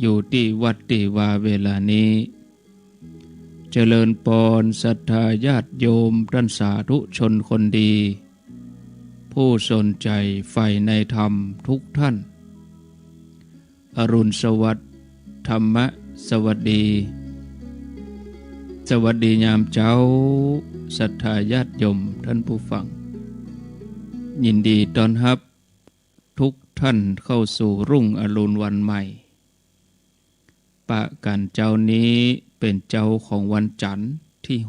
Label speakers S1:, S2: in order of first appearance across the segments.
S1: อยู่ที่วัดที่วาเวลานี้เจริญปอนศรัทธาญาติโยมท่านสาธุชนคนดีผู้สนใจใฝ่ในธรรมทุกท่านอรุณสวัสดิ์ธรรมะสวัสดีสวัสดียามเช้าศรัทธาญาติโยมท่านผู้ฟังยินดีต้อนรับทุกท่านเข้าสู่รุ่งอรุณวันใหม่ปะกันเจ้านี้เป็นเจ้าของวันจันทร์ที่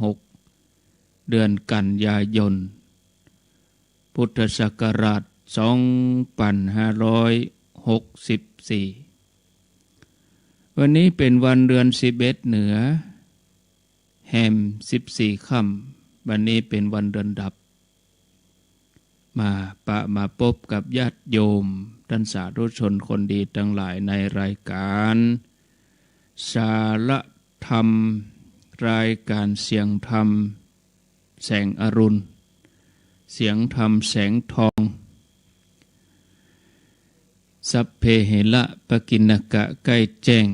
S1: 6เดือนกันยายนพุทธศักราช2564วันนี้เป็นวันเดือน11เหนือแฮม14ค่ำวันนี้เป็นวันเดือนดับมาพบกับญาติโยมท่านสาธุชนคนดีทั้งหลายในรายการสารธรรมรายการเสียงธรรมแสงอรุณเสียงธรรมแสงทองสัพเพเหระปกิณกะใกล้แจ้ง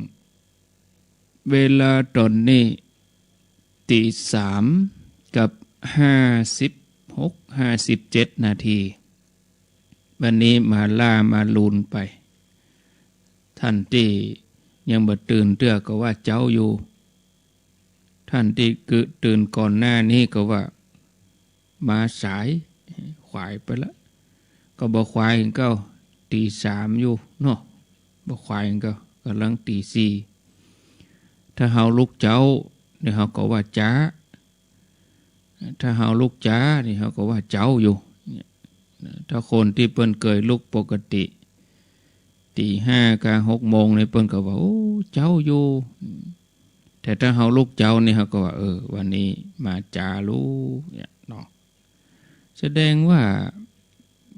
S1: เวลาตอนนี้ตี3กับ57 นาทีวันนี้มาล่ามาลูนไปท่านที่ยังบ่ตื่นเตื้อก็ว่าเจ้าอยู่ท่านที่ตื่นก่อนหน้านี้ก็ว่ามาสายขวายไปแล้วก็บ่ขวายก็ตี3อยู่เนาะบ่ขวายก็กำลังตี4ถ้าเฮาลุกเจ้านี่เฮาก็ว่าจ้าถ้าเฮาลุกจ้านี่เฮาก็ว่าเจ้าอยู่ถ้าคนที่เปิ้นเคยลุกปกติตี5กับ6โมงนี่เปิ้นก็ว่าโอ้เจ้าอยู่แต่ถ้าเฮาลุกเจ้านี่เฮาก็ว่าวันนี้มาจ้าลูกเนี่ยเนาะแสดงว่า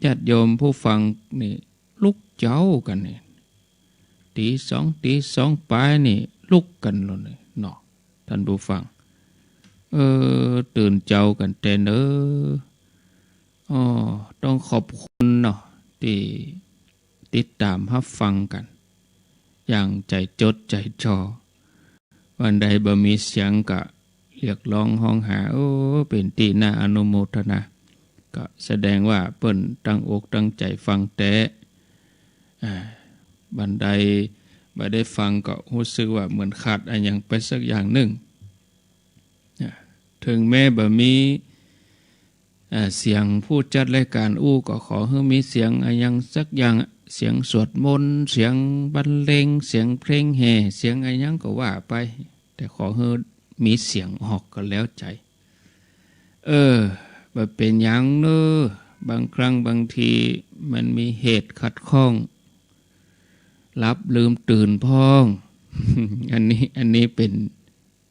S1: ญาติโยมผู้ฟังนี่ลุกเจ้ากันนี่ตี2ปลายนี่ลุกกันเลยเนาะท่านผู้ฟังตื่นเจ้ากันแต่ต้องขอบคุณเนาะที่ติดตามรับฟังกันอย่างใจจดใจจ่อวันใดบ่มีเสียงก็เรียกร้องห้องหาเป็นที่น่าอนุโมทนาก็แสดงว่าเปิ้นตั้งอกตั้งใจฟังแต่บันไดบ่ได้ฟังก็รู้สึกว่าเหมือนขาดอะไรอย่างไปสักอย่างหนึ่งถึงแม้บ่มีเสียงผู้จัดรายการก็ขอให้มีเสียงอะไรอย่างสักอย่างเสียงสวดมนต์เสียงบรรเลงเสียงเพลงแห่เสียงอะไรอย่างก็ว่าไปแต่ขอให้มีเสียงออกก็แล้วใจบ่เป็นหยังเด้อบางครั้งบางทีมันมีเหตุขัดข้องรับลืมตื่นพ้อง อันนี้เ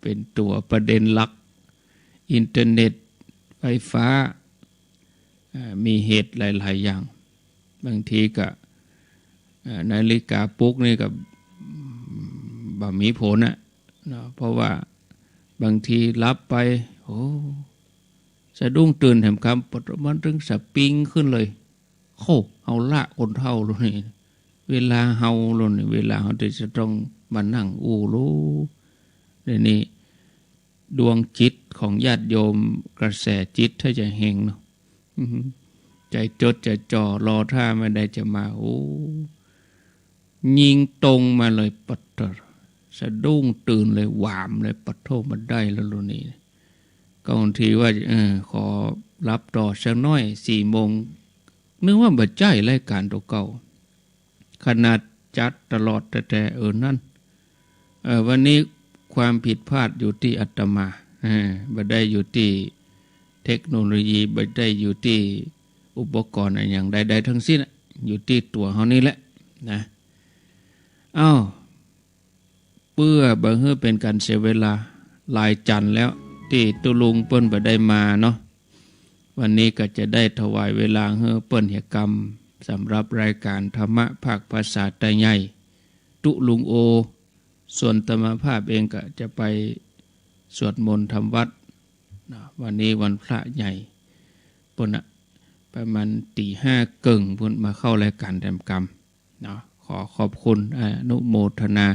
S1: ป็นตัวประเด็นหลักอินเทอร์เน็ตไฟฟ้ามีเหตุหลายๆอย่างบางทีก็นาฬิกาปลุกนี่ก็บ่มีผลเพราะว่าบางทีรับไปสะดุ้งตื่นแถมคำปฐมันถึงสปริงขึ้นเลยเอาละคนเท่าเลยนี่เวลาเฮาเลยนี่เวลาเฮาจะต้องมานั่งรู้เดี๋ยวนี้ดวงจิตของญาติโยมกระแสจิตถ้าจะเฮงเนาะใจจดใจจ่อรอท่าไม่ได้จะมายิงตรงมาเลยปัดสะดุ้งตื่นเลยหวามเลยปัดโทษมันได้แล้วนี่ก็บางทีว่าขอรับต่อสักน้อย4 โมงนึกว่าบ่ใจรายการตัวเก่าขนาดจัดตลอดแต่นั่นวันนี้ความผิดพลาดอยู่ที่อาตมาบ่ได้อยู่ที่เทคโนโลยีบ่ได้อยู่ที่อุปกรณ์อะไรอย่างใดๆทั้งสิ้นอยู่ที่ตัวเฮานี่แหละนะเพื่อบ่ให้เป็นการเสียเวลาหลายจันทร์แล้วที่ตุลุงเปิ้นบ่ได้มาเนาะวันนี้ก็จะได้ถวายเวลาให้เปิ้นเฮ็ดกรรมสำหรับรายการธรรมะภาคภาษาไทยใหญ่ตุลุงส่วนธรรมภาพเองก็จะไปสวดมนต์ทำวัดวันนี้วันพระใหญ่เปิ้นประมาณตี 5เกิ่งเพิ่นมาเข้ารายการแถมกรรมเนาะขอขอบคุณอนุโมทนา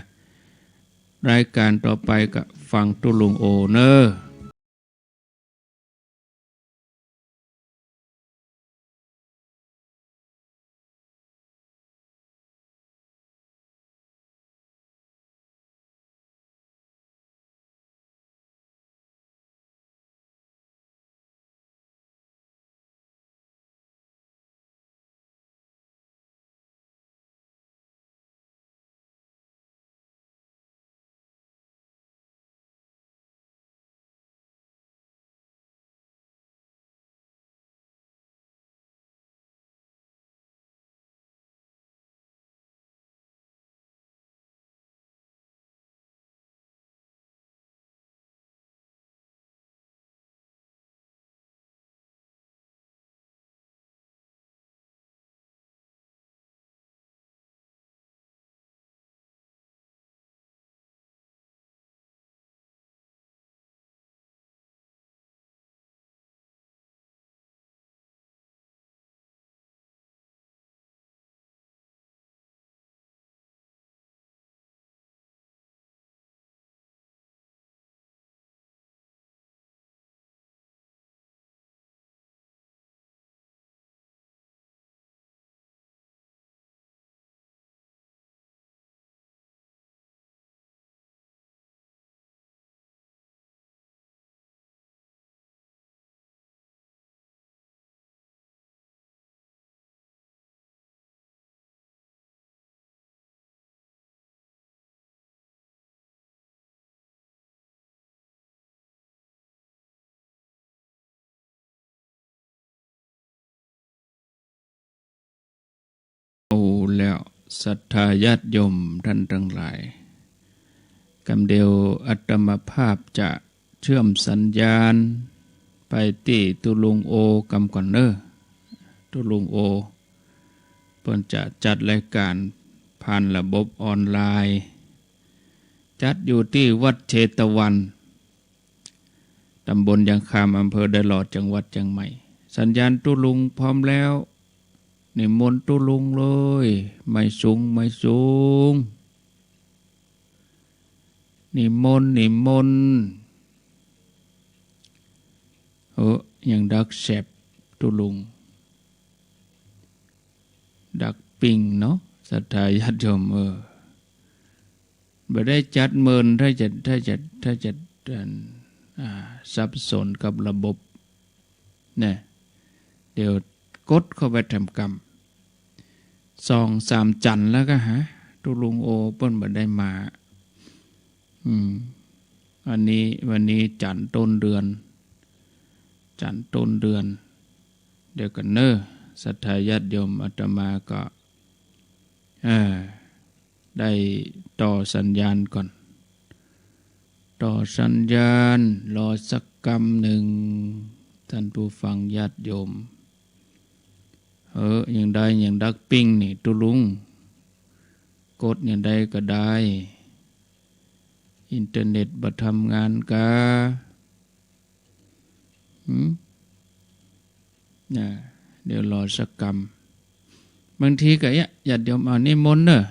S1: รายการต่อไปก็ฟังตุลุงโอเนอร์เอาแล้วศรัทธาญาติโยมท่านทั้งหลายกำเดียวอัตมภาพจะเชื่อมสัญญาณไปที่ตุลุงโอกำก่อนเนอตุลุงโอเพิ่นจะจัดรายการผ่านระบบออนไลน์จัดอยู่ที่วัดเชตวันตำบลยังคามอำเภอเดลอดจังหวัดเชียงใหม่สัญญาณตุลุงพร้อมแล้วนิมนต์ตุลุงเลยไม่สูงไม่สูงนิมนต์นิมนต์ยังดักแสบตุลุงดักปิงเนาะศรัทธาญาติโยมบ่ได้จัดเมินถ้าจะสับสนกับระบบเนี่ยเดี๋ยวกดเข้าไปทำกรรม2-3 จันทร์แล้วก็ตุลุงโอเปิ้นบ่ได้มาวันนี้จันทร์ต้นเดือนเดี๋ยวกันเนอศรัทธาญาติโยมอาตมาก็ได้ต่อสัญญาณก่อนต่อสัญญาณรอสักกรรมหนึ่งท่านผู้ฟังญาติโยมอย่างใดอย่างดักปิ้งนี่ตุลุงกดอย่างใดก็ได้อินเทอร์เน็ตบ่ทำงานกะเดี๋ยวรอสักกรรมบางทีก็ญาติโยมเอานิมนต์เนอะ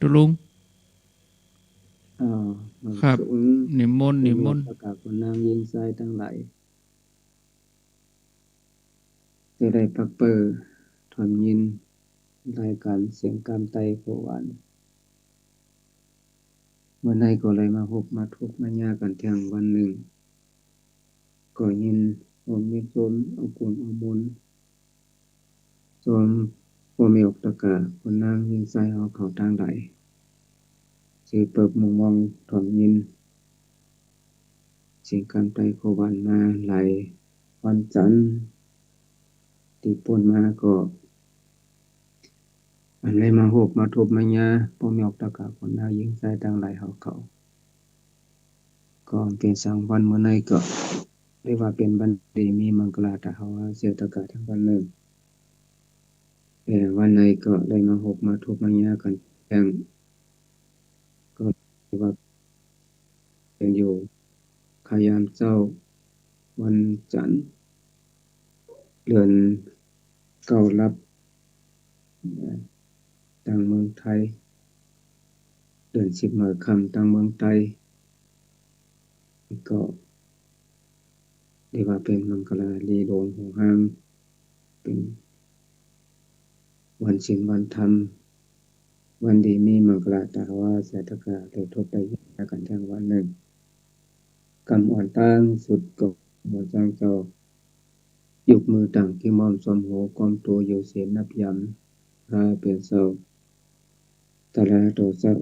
S1: ตุลุงครับนิมนต์
S2: ประกาศคนนางยิงทรายทั้งหลายจะได้ปักเปอร์ถอนยินรายการเสียงกามไตโพวันเมื่อในก็เลยมาพบมาทุกมายากันเที่ยงวันหนึ่งก็ยินมีโซนเอากุลเอามุนโซนบ่มีอกตะกะคนนางยิงทรายเอาเขาทางใดสิเปิบมุงมองถอนยินเสียงกามไตโพวันมาหลายวันจันทร์ที่ป่นมาก็อันเลยมาหกมาทบมายาพ่อแม่ออกตะกะคนนายิงใส่ตั้งหลายเฮาเขาก็เป็นสังวันเมื่อในก็เรียกว่าเป็นบันดีมีมังกลาตะเฮาเสียตะกะทั้งวันหนึ่งแต่วันในก็เลยมาหกมาทบมายากันแข่งก็เรียกว่าเป็นอยู่ขยามเจ้าวันจันทร์เดือนเก้ารับทางเมืองไทยเดือน10 มื้อค่ำทางเมืองไทย ก็เรียกว่าเป็นมังคลาลีโลงหัวห้ามเป็นวันศีลวันธรรมวันดีมีมังคลาตาว่าเสตกาเลยทบได้ยากันทั้งวันหนึ่งกำอ่อนตั้งสุดกบหมดจังเจ้ายุกมือต่างที่มอมสมโหกอมตัวอยู่เสียนับยำราเปลี่ยนเศร้าตะลาโตเศร้า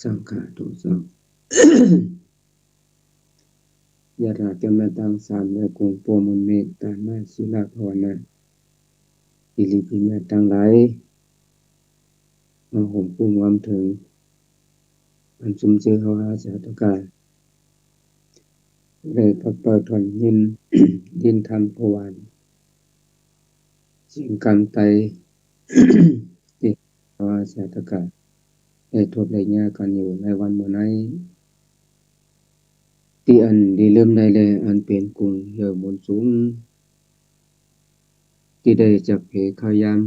S2: สังขาโตเศร้ายาราเตมตังสามเมกุงโปมุนเมตตานาศิลาภาวนาอิริปิเมตังไหลมาห่มคุ้มวามถึงอันสุมเจอเขาหาสาธกาเลยพักเปิดถอนยิน ยินทำพวานสิ่งกรรมไต ที่เขาหาสาธกาได้ทบได้ยากันอยู่ในวันมื้อนั้นที่อันดีเริ่มได้เลยอันเป็นกรุงเยอะมนสูงที่ได้จับเพขายาม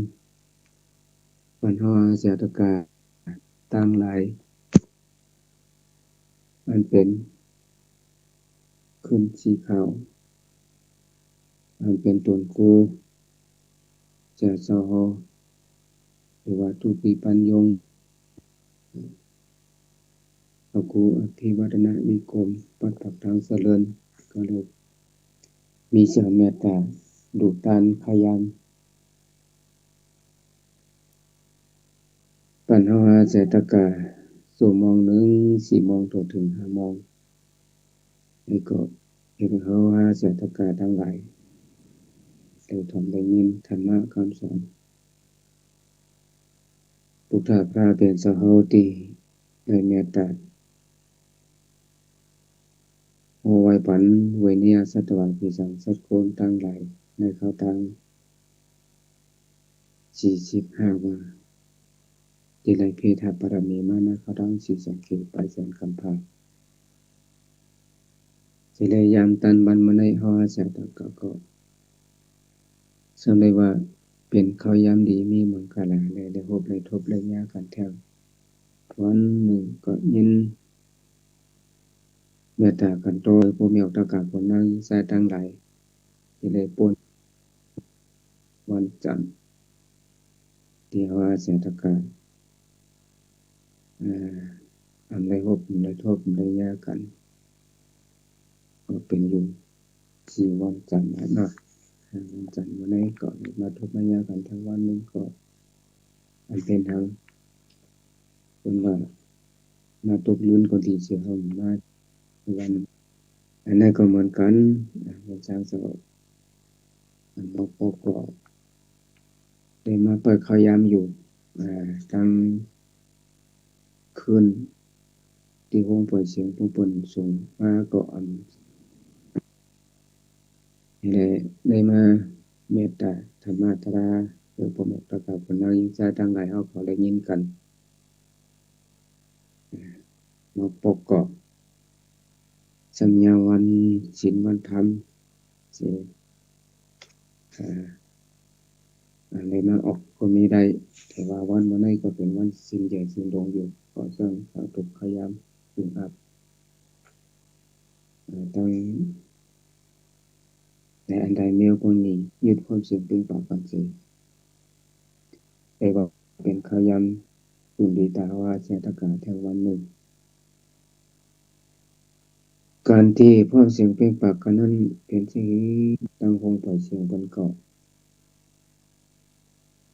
S2: ปัญหาเสียตกาตั้งหลายอันเป็นขึ้นสีขาวอันเป็นตนกูจะสหหรือว่าทุปีปัญญงพระครูอภิวัฒนนิคมปัดปักทางเสริญก็เลยมีเสียเมตตาดุตานขยันปัญหาเสียตกาสู่มองหนึ่งสี่โมงตัวถึง5 โมงนี่ก็เห็นเขาหาเสียตกาทั้งหลายได้ทำได้ยินธรรมะคำสอนพุทธะพระเป็นสหติได้เมตตาโอไว้ปันเวเนียสัตวาปิสังสัตโกนตั้งหลายในเขาตั้ง45 ว่าที่ไรเพทาปรมีมานะเขาตั้ง4 สังเกตไปแสนคำพาสิเลยยามตันบันมาในหอเสียตะก็สำเลยว่าเป็นเขายามดีมีมังคลาเลยได้พบเลยทบเลยยากันแถววันหนึ่งก็ยินเมตตากันโตยผู้มีออกตากาผลนั่งใส่ตั้งหลายที่เลยปนวันจันทร์ที่หอเสียตะกาอันได้พบได้ทบได้ยากันก็เป็นอยู่4 วันจันทร์เนาะวันจันทร์วันนี้ก็มาทบมายากันทั้งวันนึงก็อันเป็นทางคนว่ามาตกลุ้นคนที่เสียเขามาวันอันนั้นก็เหมือนกันวันเช้าสอบอันบอกก็ได้มาเปิดเขายามอยู่ทั้งคืนที่ห้องปล่อยเสียงผู้ปนส่งมาก็อันได้มาเมตตาธรรมะตราเพื่อประโมทประกาศผลเรายิ่งใจตั้งหลายเขาเขาได้ยินกันมาปกเกาะสัญญาวันศีลวันธรรมเสียอะไรมาออกก็มีได้แต่ว่าวันนี้ก็เป็นวันสิ้นใหญ่สิ้นดวงอยู่ก็สร้างสาธุพยายามถึงอับต้องในอันใดเมียวคนนี้ยึดความสิ่งเป็นปากปันสีแต่ว่าเป็นขยำสุนดีตาว่าเสียตกาแทงวันหนึ่งการที่พ่อเสียงเป็นปากกันนั้นเป็นสิ่งตั้งคงปล่อยเสียงบนเกาะ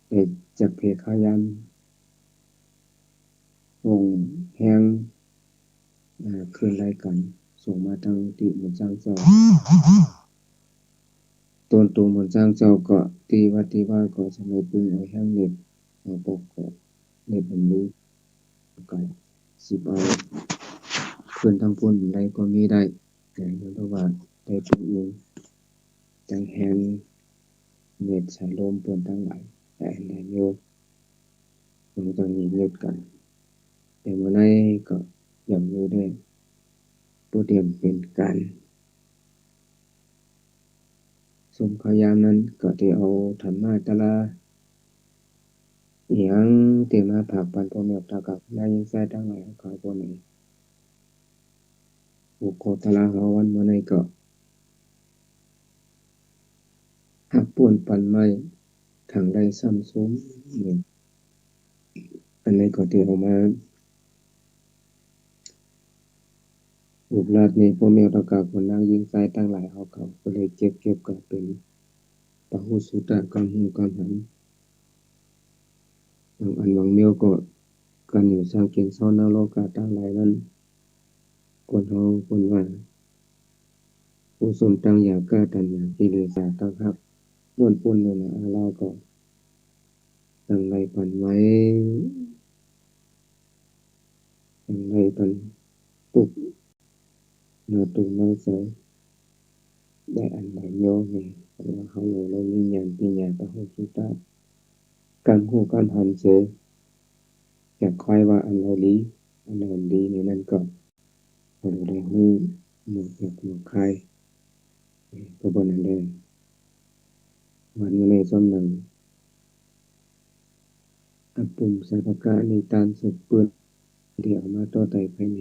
S2: แต่จากเพขยำวงแหงคืนรายกันส่งมาทางติหมุนจ้างเจ้าตนตัวหมุนจ้างเจ้าก็ตีว่าก็สมัยปืนเอาแห้งเน็บเอาปกเกาะเน็บบรรลุกันสิบเอาคืนทั้งพ้นใดก็มีได้แต่เพราะว่าได้ปืนเองจังแหงเน็บสายลมเปินทั้งหลายแต่อันใดโยมมันต้องมีเลือดกันแต่เมื่อไรก็อย่างนี้ได้ตัวเตรียมเป็นการสมขยามนั้นก็ที่เอาธรรมะตะลาอย่างที่มาผักปันพ่อแม่ตากับนายยิงใส่ทั้งหลายเขาพวกนี้ ผูกคอตะลาเฮาวันเมื่อไหร่ก็หักป่วนปันไม้ทางใดซ้ำซุ้มนี่อันนี้ก็ที่เอามารูปลักษณ์นี้พ่อแม่ประกาศคนนางยิงใจตั้งหลายเอาเขาก็เลยเก็บก็เป็นปะหุสุตะกังหูกังหันบางอันบางเมียวก็กันอยู่สร้างเกียงซ้อนนโลกาตั้งหลายนั้นคนเฮาคนว่าผู้สมตั้งอยากกล้าตัญญากิเลสตั้งครับล้วนปุ่นนั่นน่ะอาลาก็ตั้งไรปันไว้ตั้งไรปันตุกนาตุนาใสได้อันใดโยนี่เพราะว่าเขาอยู่ในวิญญาณปัญญาปะหุสุตะการหูการหันเสอยากคอยว่าอันเราดีอันเราดีนี่นั่นก็เราได้หูหมดอยากหมดใครก็บ่นั่นได้วันในสมนังอัปปุมสัพพกะนิตานสุขเปื้อนที่เอามาต่อไต่ภายใน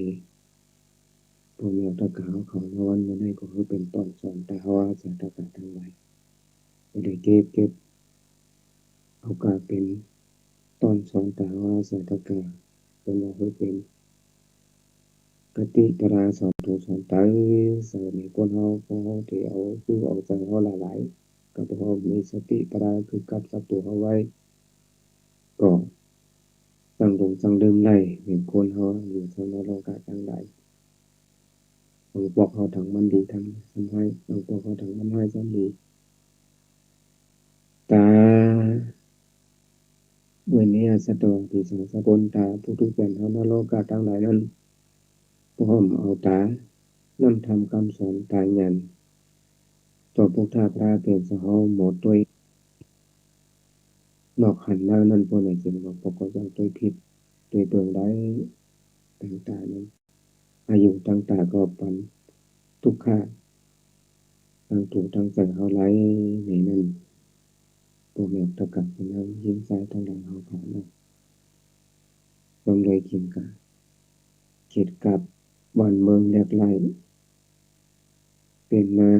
S2: พวกแมวตะกาวเขาในวันนี้ก็คือเป็นตอนสอนแต่ว่าสัตว์กะทั้งหลายก็ได้เก็บเอากาเป็นตอนสอนแต่ว่าสัตว์กะเป็นว่าคือเป็นกติตราสอนตัวสอนตายใส่ในคนเฮาพอเฮาที่เอาคือเอาใจเฮาหลายๆก็พอมีสติปราคือกับสับตัวเฮาไว้ก็ตั้งลงตั้งเดิมไล่เห็นคนเฮาอยู่ทางในโลกาทั้งหลายบางพวกเขาทั้งมันดีทั้งทำให้บางพวกเขาทั้งมันให้ซ้ำดีตาเมื่อนี้สะดวกที่สังสกุลตาผู้ทุกเป็นเฮาในโลกาทั้งหลายนั้นพร้อมเอาตานำทำคำสอนตายันตัวพวกท่าพระเป็นสหหมดด้วยนอกหันแล้วนั่นพวกไหนจึงบอกปกติตัวผิดตัวเบิ่งได้ต่างๆนั้นอายุต่างๆก็ปันทุกข์ทางถูกทางใจเขาไหลในนั้นพวกเมียตะกับคนนั้นยิ้มใจทางหลังเขาเขานั้นลงเลยกินกะเกิดกับวันเมืองแหลกไหลเป็นมา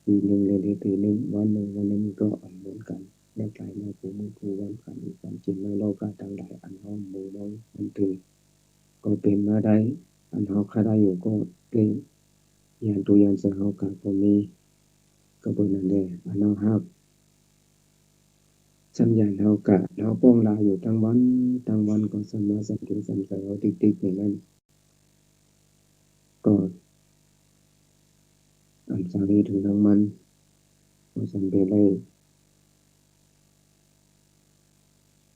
S2: ปีหนึ่งเลยปีหนึ่งวันหนึ่งก็อันเหมือนกันแหลกไหลมาปูมือปูวันกันอีกวันจริงในโลกาต่างหลายอันห้องมือน้องมันถือก็เป็นมาได้อันเขาคาได้อยู่ก็เป็นยานตัวยานเสือเขากับผมมีก็เป็นนั่นแหละอันน้องฮับ สัญญาณเฮากะเฮาป้องลาอยู่ทั้งวันก็สัมมาสัมพุทธสัมใส่เอาติ๊กๆอย่างนั้นก็อันสาลีถึงทั้งมันก็สัมเปได้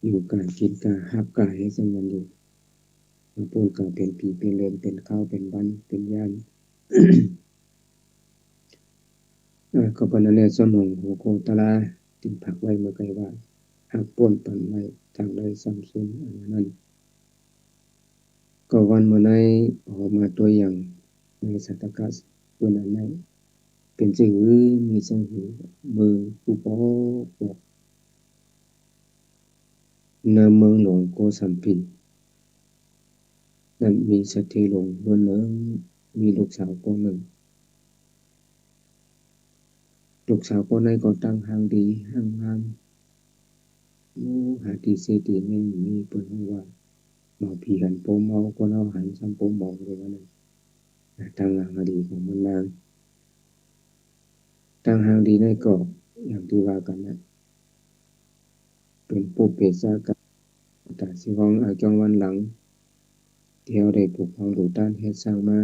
S2: อยู่กายกินกาฮับกายให้สัญญาณอยู่มาปูนกาเป็นผีเป็นเลนเป็นข้าวเป็นบันเป็นย่านก็ปานนั้นแหละสมองหัวโคตะลาตินผักไว้เมื่อไกลว่าหักป่นปันไว้ทางใดซ้ำซุนอันนั้นก็วันเมื่อไหร่ออกมาตัวอย่างในสัตตกัสตัวนั้นไหน เป็นสื่อมีสังหูมือผู้ปอกเนเมืองหลวงโกสัมพีนั้นมีสถีหลวงล้วนเนื้อมีลูกสาวคนหนึ่งลูกสาวคนนั้นก็ตั้งหางดีหางงามโอ้หาตีเสตีไม่มีเปิ้นว่าเมาผีหันโปเมาคนเอาหันซ้ำโปเมาเลยว่านั้นตั้งหางดีของมันนางตั้งหางดีนั่นก็อย่างที่ว่ากันนะเป็นปุเปสากันแต่สิของอาจองวันหลัง ที่เราได้ปลูกฝังดูต้านเฮ็ดสร้างมา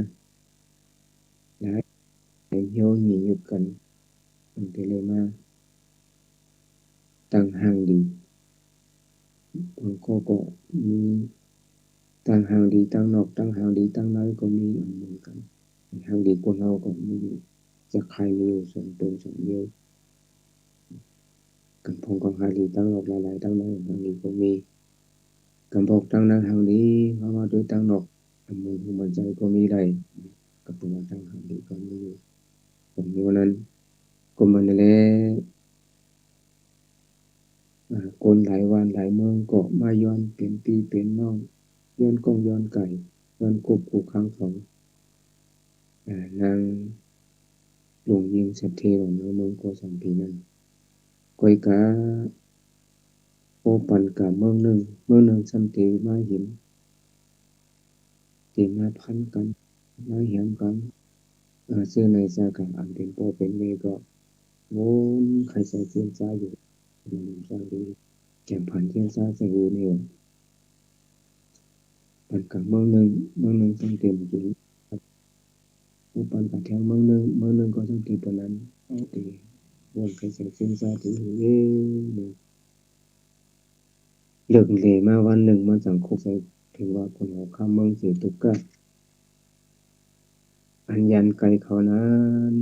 S2: หลายเหี่ยวหนีหยุดกันตั้งแต่เลยมาตั้งห่างดีบางข้อก็มีตั้งห่างดีตั้งนอกตั้งห่างดีตั้งในก็มีอันเหมือนกันห่างดีคนเราก็มีอยู่จะใครมีอยู่สองตนสองเดียวกันพงของหาดีตั้งนอกหลายๆตั้งในห่างดีก็มีกันพกตั้งในห่างดีเพราะว่าด้วยตั้งนอกอันมือผู้มันใจก็มีได้กับตัวตั้งห่างดีก็มีอยู่ผมมีวันนั้นก็มันนั่นแหละ คนหลายวันหลายเมืองก็มาย้อนเป็นพี่เป็นน้องย้อนกงย้อนไก่ย้อนกบกูค้างเขา นางหลวงยิงสัตเทของเมืองโกสัมพีนั้นก้อยกาโอปันกาเมืองหนึ่งสัมเทมาเห็นเตมาพันกันมาเหียงกันซื้อในสากาอันเป็นโปเป็นเมก็โว้นใครใส่เสื้อซ้ายอยู่มันสร้างดีแก่มพันเสื้อซ้ายใส่หูเนี่ยปันกาเมืองหนึ่งสัมเทมกินโอปันกาแทงเมืองหนึ่งก็สัมเทปนั้นเอาตีวนใครใส่เสื้อซ้ายถือหูเลิกเลมาวันหนึ่งมันสังคมใส่ถึงว่าคนหัวข้ามเมืองเสียตุกกะอันยันไกลเขานั้น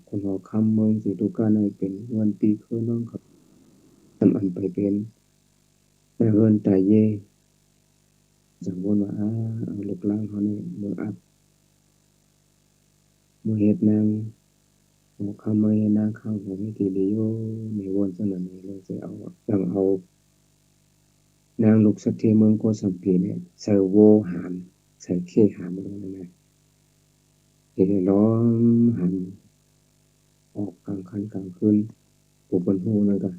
S2: คนหัวข้ามเมืองเสียตุกกะในเป็นวันปีคือน้องเขาทำอันไปเป็นแต่เฮินตายเย่จังวนว่าเอาลูกหลานเขาเนี่ยมืออัดมือเฮ็ดนางหัวข้ามเมืองนางข้างหัวไม่ตีเดียวในวนสนั่นนี่เลยจะเอาจังเอานางลูกสะเทเมืองโกสัมพีเนี่ยใส่โวหามใส่เข้หามลงนั่นแหละเดี๋ยวล้อมหัน ออกกลางคันกลางคืนปลูกบนหูนั่นก็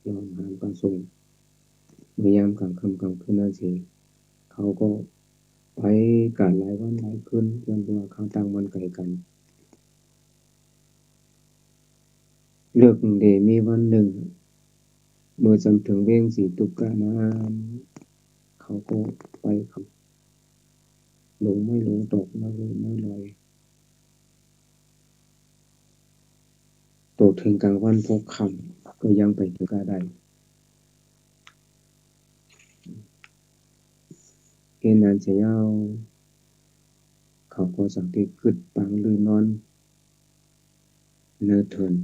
S2: ยอมหามกระส่งเมื่อยามกลางค่ำกลางคืนนั่นสิเขาก็ไปการหลายวันหลายคืนจนตัวเขาต่างวันไกลกันเลือกเดมีวันหนึ่งเมื่อจำถึงเว้งสีตุกกะนานเขาก็ไปขับหลงไม่หลงตกไม่ลอยไม่ลอยตกถึงกลางวันพบคำก็ยังไปตุกกะได้เอ็นนานเสียยาวเขาก็สังเกตขึ้นปังลือนอนเนื้อเถิน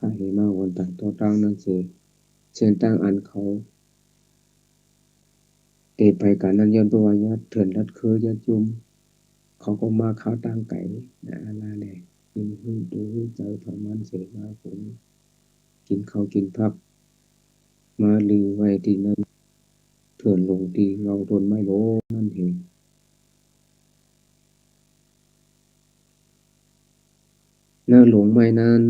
S2: ถ้าเหมาวันต่างตัวตั้งนั่นสิเช่นตั้งอันเขาเตไปการนั้นย้อนตัวญาติเถินรัดคือญาติจุมเขาก็มาข้าวตั้งไก่นะอะไรเลยกินหื้อดูใจถอนมันเสียมาผลกินข้าวกินพักมาลือไว้ที่นั่นเถินลงที่เราทนไม่ลงนั่นเองเนื้อหลงไม่นั้น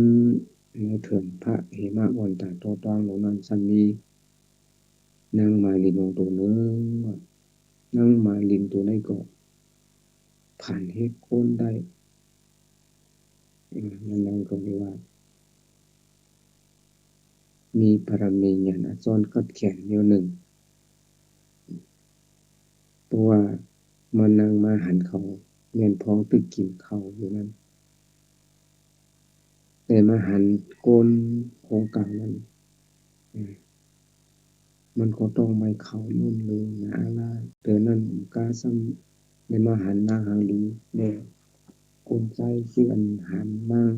S2: เนื้อเถินพระเหมาวันต่างตัวตั้งหลงนั้นสันมีนางมาลินลงตัวเนื้อนางมาลินตัวในเกาะผ่านเหตุโคนได้นั่นก็เรียกว่ามีบารมีญาณซ่อนกัดแขนเดียวหนึ่งเพราะว่ามันนางมาหันเขาเมียนพ้องตึกกินเขาอยู่นั้นแต่มาหันโกนโครงกลางนั้นมันก็ต้องไม่เขานุ่นเลยนะอะไรแต่นั้นกาซ้ำในมาหันนางหางลีเนี่ยคนใจชื่ออันหันนาง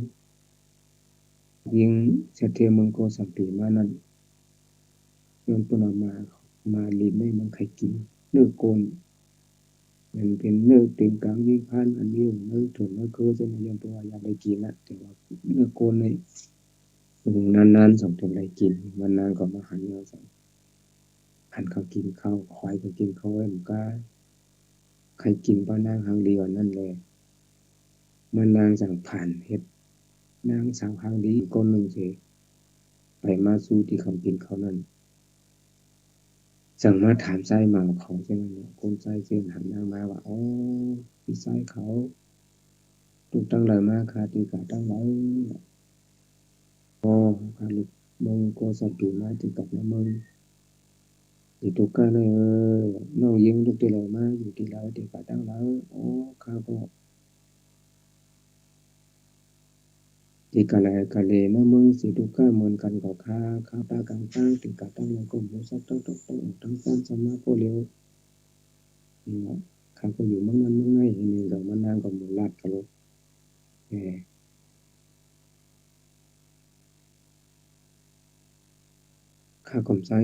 S2: ยิงเสถียรมังโกสัมปีมานั้นย้อนปุณมาลีไม่มันใครกินเนื้อโกน มันเป็นเนื้อติ่งกลางยิ่งพันอันนี้เนื้อถั่วเนื้อคือเส้นยังตัวอยากได้กินละแต่ว่าเนื้อโกนในนานๆส่งถึงได้กินมันนานก็มาหันเนื้อสั่งหันเขากินข้าวควายก็กินข้าวไว้หมูกาใครกินป้านางหางดีกว่านั่นเลยมันนางสั่งผ่านเฮ็ดนางสั่งหางดีก้นหนึ่งเสไปมาสู้ที่เขากินเขานั่นสั่งมาถามไส้มาเขาใช่ไหมคนไส้เส้นหันนางมาว่าอ๋อพี่ไส้เขา tục tăng lời ma khả thì cả tăng lời khả lực mong có sạch chủ mai thì cặp nó mong thì tục ca này nó yên lúc thì lời ma thì lời thì cả tăng lời khả có thì cả lệ nó mong thì tục ca mong cần có khả ta càng tăng thì cả tăng lời cùng bố sắc tăng tăng sama cô liêu khả cóอยู่มั่งนั้นมั่งไงเห็นหนึ่งดอกมันนางก็หมุนลาดกระโลกข้าก่อมสาย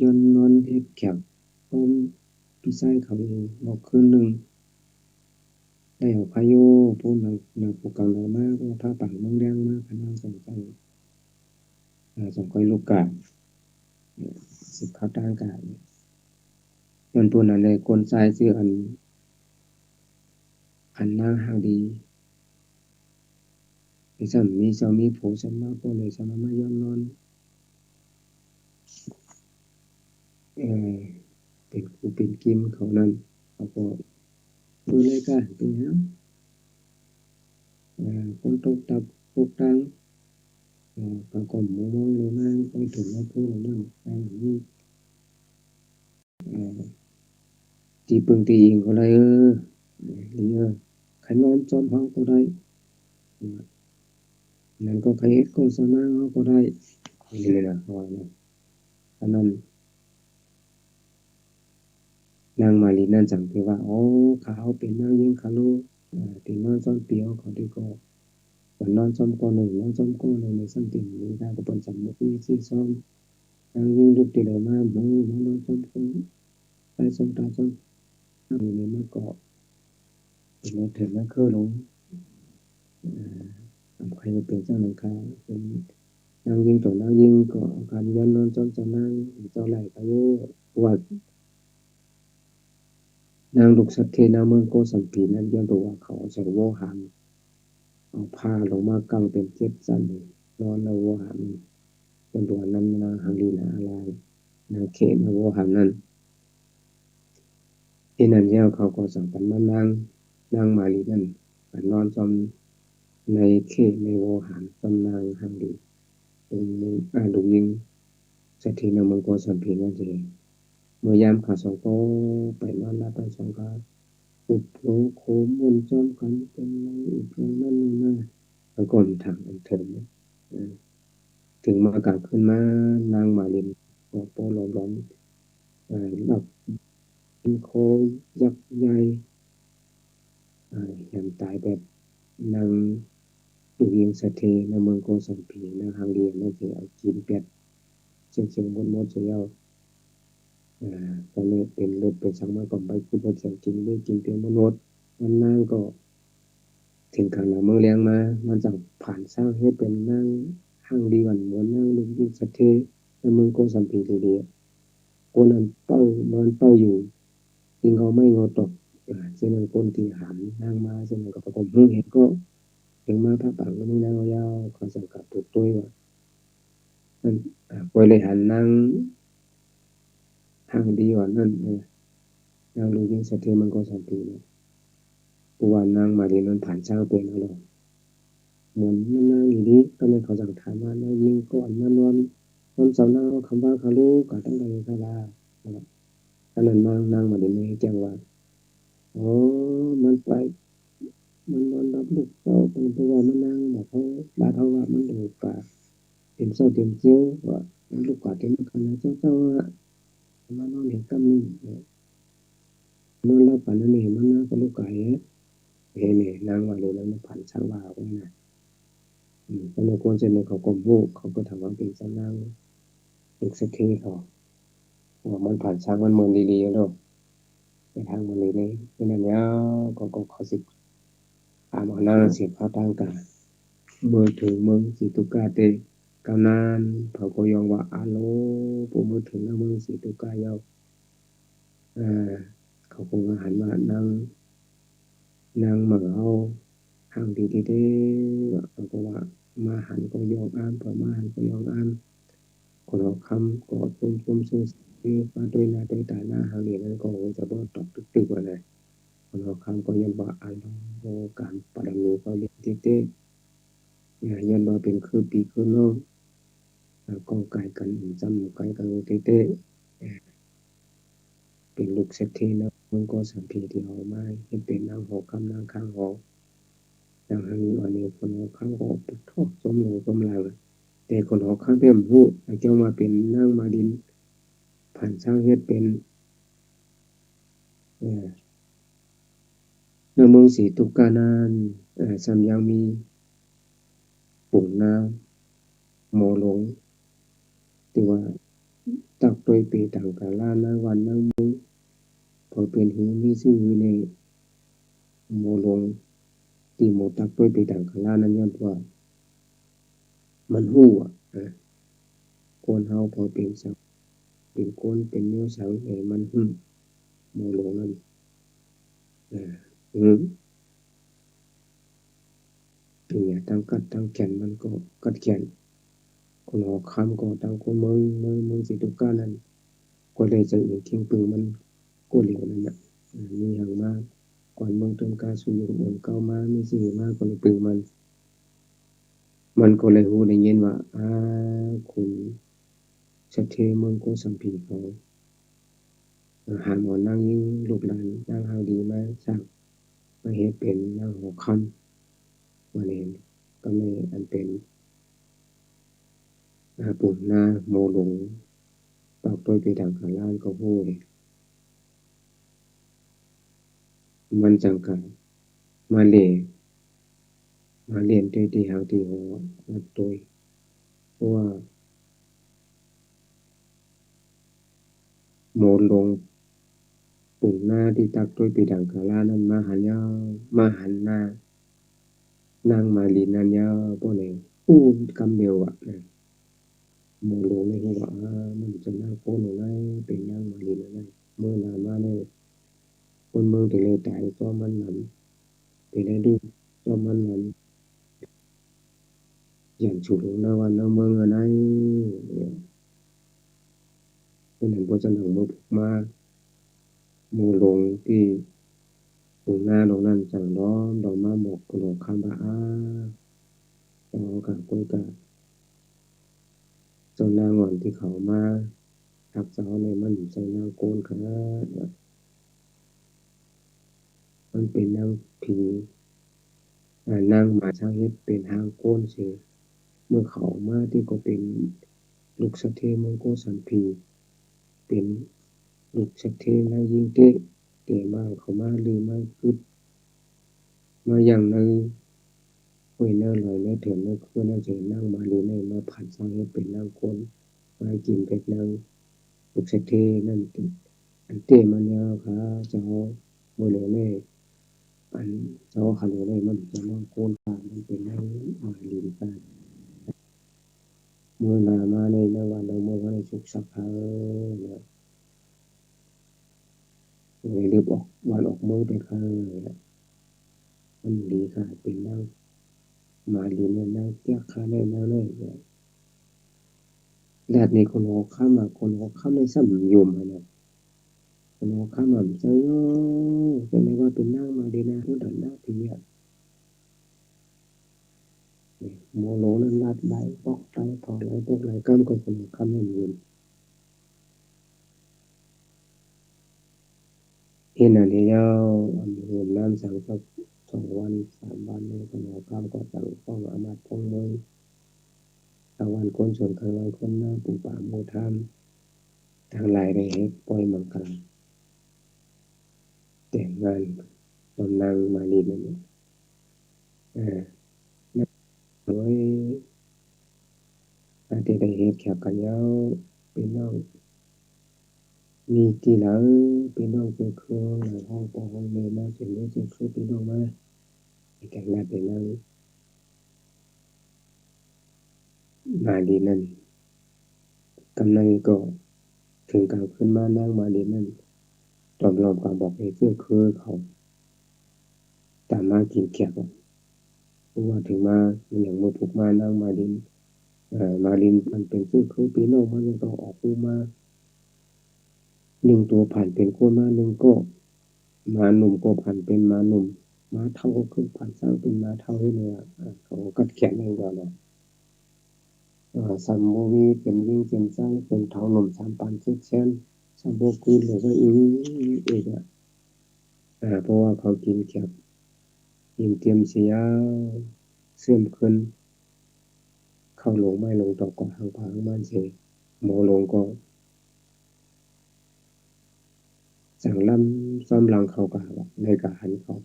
S2: ยนนอนเฮ็ดแขกต้มพี่ไส้เขาเองบอกคืนหนึ่งได้เอาพายุพูดนางปกกังเลยมากก็ผ้าปังเมืองแดงมากพนังสองใจสองคอยลูกกาสิบข้าวต้านกาย้อนพูดนั่นเลยคนทรายซื้ออัน พันนางหางดีไอ้ซ้ำมีเจ้ามีผู้สำมาก็เลยสำมาย้อนนอนเออเป็นครูเป็นกิมเขานั้นเขาก็ดูรายการเป็นหยังคนตกตับพวกตังเขาก็หมู่มองเลยนางไปถึงแล้วคือแล้วนั่นนี่ตีปึงตีอิงก็ได้หรือขันนอนจอมเฮาก็ได้นั่นก็ใครโฆษณาเฮาก็ได้นี่เลยนะว่านะอันนั้นนางมาลีนั่นจังที่ว่าอ๋อเขาเป็นนางยิงคาโลตีนอนจอมเปียวเขาที่ก็วันนอนจอมก่อหนึ่งนอนจอมก่อหนึ่งในสันติมีได้ก็เป็นสำนึกมีซีซ้อมนางยิงดุติเลยมาหมูนอนจอมก่อไปสมตาจอมอยู่ในมันก็เป็นรถเถิดแล้วเคลื่อนลงใครจะเป็นเจ้าหนังคาเป็นนางยิงตัวนางยิงก็การย้อนนอนจอมจะนางเจ้าไหลก็โยวัดนางลูกสัตเทนาเมืองโกสัมพีนั้นย้อนตัวเขาใช้โวหารเอาผ้าลงมากางเป็นเจ็ดสั้นนอนแล้วโวหารเป็นตัวนั้นนางฮังลีนาอะไรนางเขนโวหารนั้นที่นั่นแล้วเขาก็สั่งปันมานางมาลีนั่นนอนจอมในเขตในโวหารจำนางฮังลีตรงนี้ลูกยิงสัตเทนาเมืองโกสัมพีนั่นเองเมื่อยามขาสองก็ไปนอนรับไปสองก็อุดโผโขมมนจอมกันเป็นไรอีกตรงนั้นนะแล้วก็ทางอันเถิมถึงมากลับขึ้นมานางมาลินก็โปหลอมหลอมหลับเป็นโคยักษ์ใหญ่ยามตายแบบนางตุเวียงสะเทในเมืองโกสัมพีนางฮังเรียนนั่นคือเอาจีนเป็ดเชียงบนมดเสียวตอนนี้เป็นรถเป็นสังมาก่อนไปคือบ่เสียงจริงด้วยจริงเพียงมนุษย์มันนางก็ถึงขนาดเมืองเลี้ยงมามันจะผ่านสร้างให้เป็นนางห้างดีกว่าเหมือนนางลุงยิ่งสะเทในเมืองโกสัมพีทีเดียวคนนั้นเป้านอนเป้าอยู่จริงเขาไม่งอตกเช่นนั้นคนที่หันนางมาเช่นนั้นก็ประกอบเรื่องเห็นก็ถึงมาพระปังก็มึงนางยาวขอสังกัดถูกตัวว่านั่นปล่อยเลยหันนางห้างดีกว่านั่นนางลุงยิ่งสะเทมันก็สัมพีเนี่ยกูว่านางมาเรียนนั้นผ่านเช้าเป็นแล้วเหมือนนางอยู่ดีก็เลยเขาสั่งถามว่านางยิงก่อนนั้นวันเสาร์หน้าคำว่าคารุก็ตั้งใจคาราอันนั้นนางมาเรียนไม่แจ้งว่าอ๋อมันไปมันนอนรับลูกเจ้าเป็นเพราะว่ามันนางบอกเขาบาดเขาว่ามันดูกาเต็มเศร้าเต็มเจียวว่ามันลูกกาเต็มขนาดเจ้าอ่ะมานอนเห็นกำนี่นอนรับฝันนั่นเห็นมันน่าก็ลูกกาเนี่ยนางมาเรียนนั้นผ่านช่างว่าไว้นะก็เลยควรจะในเขากลมหูเขาก็ทำว่าเป็นสนางลูกสะเทเขาว่ามันผ่านช่างมันเหมือนดีๆแล้วไปทางมันเลยนี่เป็นอันนี้ก็เขาสิตามเอาหน้าเสียผ้าตั้งกันเมื่อถึงเมืองสีตุกาเตกำนานเขาก็ยองว่าอาโลปูมือถึงแล้วเมืองสีตุกายาวอ่าเขาคงหันมานางเหมือเอาห่างดีเด้เขาก็ว่ามาหันก็ยองอ่านพอมาหันก็ยองอ่านคนเอาคำก็ตุ้มซื่อมาด้วยหน้าด้วยตาหน้าหางเดียนั้นก็จะบ่ตอบตึกๆว่าเลยคนเอาคำก็ยันว่าอาโลการปรมีก็เรียนเต้ยันว่าเป็นคือปีคือน้องกองไก่กันจำอยู่ไก่กันเต้เป็นลูกเศรษฐีนะมันก็สัมพีที่เอาไม้ให้เป็นนางหอกคำนางข้างหอกนางหันวันนี้คนเอาข้างก็ปุถกสมหลงสมหลังแต่คนเอาข้างเต็มหูเจ้ามาเป็นนางมาดินผ่านสร้างเฮ็ดเป็นนเมืองศรีตุกานานสัมยังมีปุ่งนาโมหลงที่ว่าตักโดยปีต่างกาลานางวันนางมือพอเป็นหือมีชื่อในโมหลงที่โมตักโดยปีต่างกาลานั้นย้อนว่ามันหู้คนเฮาพอเป็นสังเป็นคนเป็นแนวสังมันโมหลงนั่นอืม เป็นอย่างตั้งกัดตั้งแขนมันก็กัดแขนคนหอกคำก็ตั้งคนเมืองสิทุกการนั้นก็เลยจะอื่นทิ้งปืนมันก็เหลวนั่นน่ะมีอย่างมากก่อนเมืองต้นกาสุยงเก่ามามีสิ่งมากก็เลยปืนมันก็เลยรู้ได้ยินว่าคุณสัทเทเมืองโกสัมพีเขาหาหมอนั่งยิ่งลูกหลานนั่งเฮาดีมาสร้างมาเฮ็ดเป็นนั่งหอกคำว่านี่ก็เลยอันเป็นปุ่นหน้าโมหลงปากต้อยไปดังกาล้านก็ฮู้เลยมันจังกะมาเลมาเรียนด้วยที่เฮาที่หัววัดต้อยเพราะว่าโมหลงปุ่นหน้าที่ตักต้อยไปดังกาล้านนั้นมาหันยามาหันหน้านางมาลีนันยาบ่เลยอู้คำเดียวอะนะโมหลงเลยฮู้ว่ามันจะนั่งโพนไหนเป็นนางมาลีนันเมื่อนานมาเนี่ยคนเมืองที่เลยตายก็มันนั้นที่ได้ดูก็มันนั้นอย่างฉุกนาวันนาเมืองอันไหนเป็นหันบ่จะนั่งบ่ถูกมาโมหลงที่ปุ่นหน้าดอกนั้นจังล้อมดอกมาหมอกกะโหลกคำว่าเจ้ากะกล้วยกะเจ้านางวันที่เขามาทักเจ้าในมันใส่นางโกนขนาดว่ามันเป็นนางผีนางหมาช้างเฮ็ดเป็นหางโกนซื่อเมื่อเขามาที่ก็เป็นลูกสะเทเมืองโกสัมพีเป็นลูกสะเทนางยิงเต๊ะแต่มาเขามาลือมาคึดมาอย่างในห้วยเนินลอยในเถินในคือน่าจะนั่งมาลือในมาผัดช้างเฮ็ดเป็นนางโกนมากินเป็ดนางลูกสะเทนั่นติอันเต้มันยาวขาเจ้าบ่เหลือแน่อันเจ้าขาเหลือแน่มันจะนางโกนขามันเป็นนางมาลีนกาเมื่อนามาในนวันเราเมื่อวันสุขสักเพอเนี่ย เลยรีบออกวันออกมื้อไปค่ะมันดีค่ะเป็นนางมาลีนนางเตี้ยค่ะได้นางเลยแดดนี้คนหัวค่ำคนหัวค่ำในซ้ำยุ่มนะคนหัวค่ำจะย่อจะไม่ว่าเป็นนางมาลีนาผู้ดันหน้าทีอ่ะโมโลนั้นลาดใบปอกไปถอดไหลตกไหลก้ามคนหัวค่ำนั่นยืนเห็นอันนี้ยาวอันนี้น้ำสั่งสัก2 วัน 3 วันในคนหัวค่ำก็สั่งต้องอามัดพงมือกลางวันคนส่วนกลางวันคนหน้าปูป่าโมทามทางหลายได้เฮ็ดปล่อยมังกรแต่งงานตอนนางมาลีนั่นเนี่ยนับโดยอาจจะได้เฮ็ดแขกกันยาวพี่น้องมีที่หลังพี่น้องเป็นครูหลังห้องพ่อห้องแม่มาจนได้เป็นครูพี่น้องมาแต่งงานไปนางมาลีนั่นกำนันก็ถึงกล่าวขึ้นมานางมาลีนั่นตอมรอมก็บอกให้คือเขาตามมากินแขกเพราะว่าถึงมามันอย่างบ่ผูกมานางมาลินมาลินมันเป็นคือพี่น้องมันยังต้องออกคู่มา1 ตัวผันเป็นคู่มา1ก็ม้าหนุ่มก็ผันเป็นม้าหนุ่มม้าเฒ่าก็คือผันสร้างเป็นม้าเฒ่าให้เลยเขากัดแขนอย่างเดียวนะสัมบ่มีเป็นยิ่งเป็นสร้างเป็นเฒ่าหนุ่ม3 ปัน7 แสนสัมบ่คืนเลยก็อีกอะเพราะว่าเขากินแขกกินเตรียมเสียเสื่อมขึ้นเข้าหลงไม่ลงต่อก่อนหางผางมันเสหมอลงก็สั่งลำซ้อมหลังเขากะว่าในกะหันเขา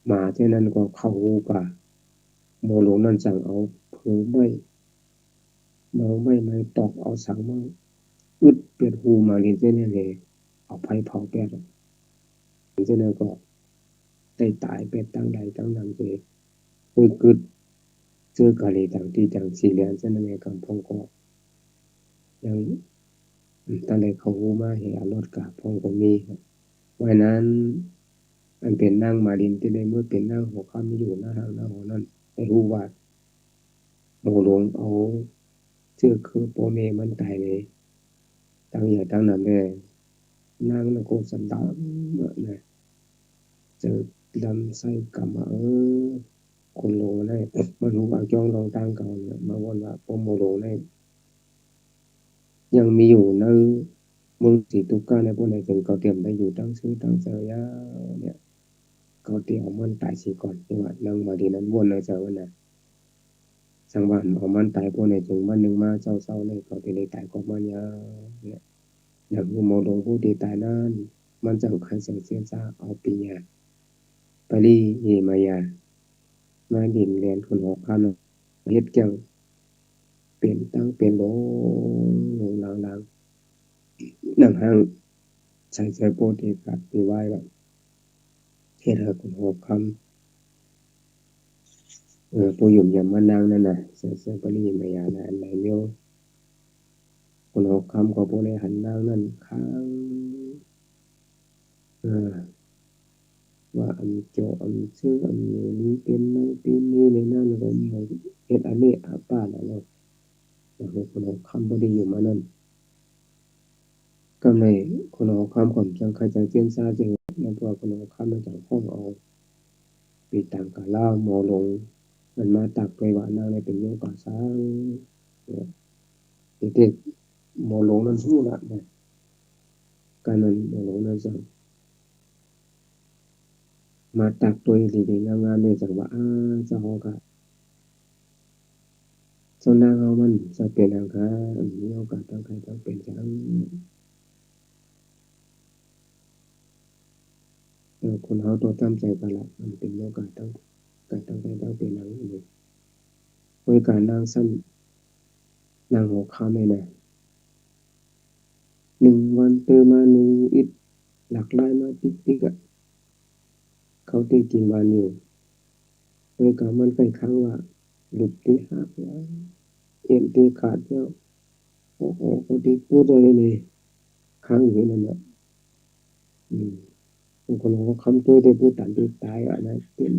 S2: หมาเท่านั้นก็เข้าหูกะหมอหลวงนั่นสั่งเอาเผือไม้เมาไม้ไม้ตอกเอาสังมาอึดเปียดหูมาลินเส้นนั่นเลยเอาไผเผาแก๊สเส้นนั้นก็ได้ตายไปตั้งใดตั้งนั้นเสโอ้ยกึดเจอกะเลยต่างที่ต่างสีเหลืองเส้นนั้นไงกำพงก็ยังตอนแรกเขาหูมาให้เอารถกะพงก็มีวันนั้นอันเป็นนางมาลินที่ได้เมื่อเป็นนางหัวค่ำอยู่หน้าหางหน้าหอนั่น ได้รู้ว่าโมหลวงเอาชื่อคือพ่อแม่มันตายเลยตั้งอย่างตั้งนั้นเลยนางนโกสันดานเนี่ยเจอลำไส้กำมาคนโลได้มันรู้ว่าจ้องลองตั้งก่อนมาวันว่าพ่อโมโลได้ยังมีอยู่ในมึงสิตุกาในพวกในถึงเขาเตรียมได้อยู่ตั้งชื่อตั้งเสียเนี่ยเขาเตรียมเอามันตายสิก่อนที่ว่านางมาดีนั้นวนเลยเจอวันน่ะสังวานเอามันตายพวกในถึงวันหนึ่งมาเศร้าๆในเขาที่ได้ตายก็มันยาเนี่ยอย่างโมโลผู้ที่ตายนั้นมันจะใครเสียเสียซาเอาปีญาปรีเยมายามาดินเรียนคนหกคำเฮ็ดเกี่ยวเปลี่ยนตั้งเปลี่ยนโลหลงหลังๆนั่งห้างใส่ใจโปรตีกับปีไว้แบบเฮ็ดให้คนหกคำผู้หยุ่มยำมันนางนั่นน่ะใส่ใจปรีเยมายานะอันไหนโยคนหกคำก็ผู้ในหันนางนั่นค้างเออว่าอันโจอันซื้ออันนี้เป็นนั่นเป็นนี่ในนั่นแล้วก็มีเฮ็ดอันนี้อาป้าแล้วเนาะแล้วคนหกคำบ่ได้อยู่มานั่น ก็เลยคนเอาความความจังใครจังเจียนซาจึงแล้วตัวคนเอาความมาจากห้องเอาปีต่างกาล่าหมอลงมันมาตักไปว่านางในเป็นโยกาสร้างเนี่ยเด็กหมอลงนั้นสู้ละเนี่ยการนั้นหมอลงนั้นจะมาตักตัวดีๆงานเนี่ยจังว่าจะหอกะส่วนนางเอามันจะเป็นทางการมีโอกาสตั้งใครตั้งเป็นจังคนเขาตัวตั้งใจกันละมันเป็นโอกาสตั้งการตั้งใจตั้งเป็นนางนี่โดยการนางสั้นนางหัวข้ามเลยนะ 1 วันเติมมา1 อิฐหลากหลายมาติ๊กๆอ่ะเขาตีกินวันอยู่โดยการมันไปครั้งว่าหลุดตีหักแล้วเอ็นตีขาดแล้วโอ้โหเขาตีพูดอะไรเนี่ยค้างอยู่นั่นแหละอืมบางคนเขาคำตัวได้พูดตันตีตายอ่ะนะเต้น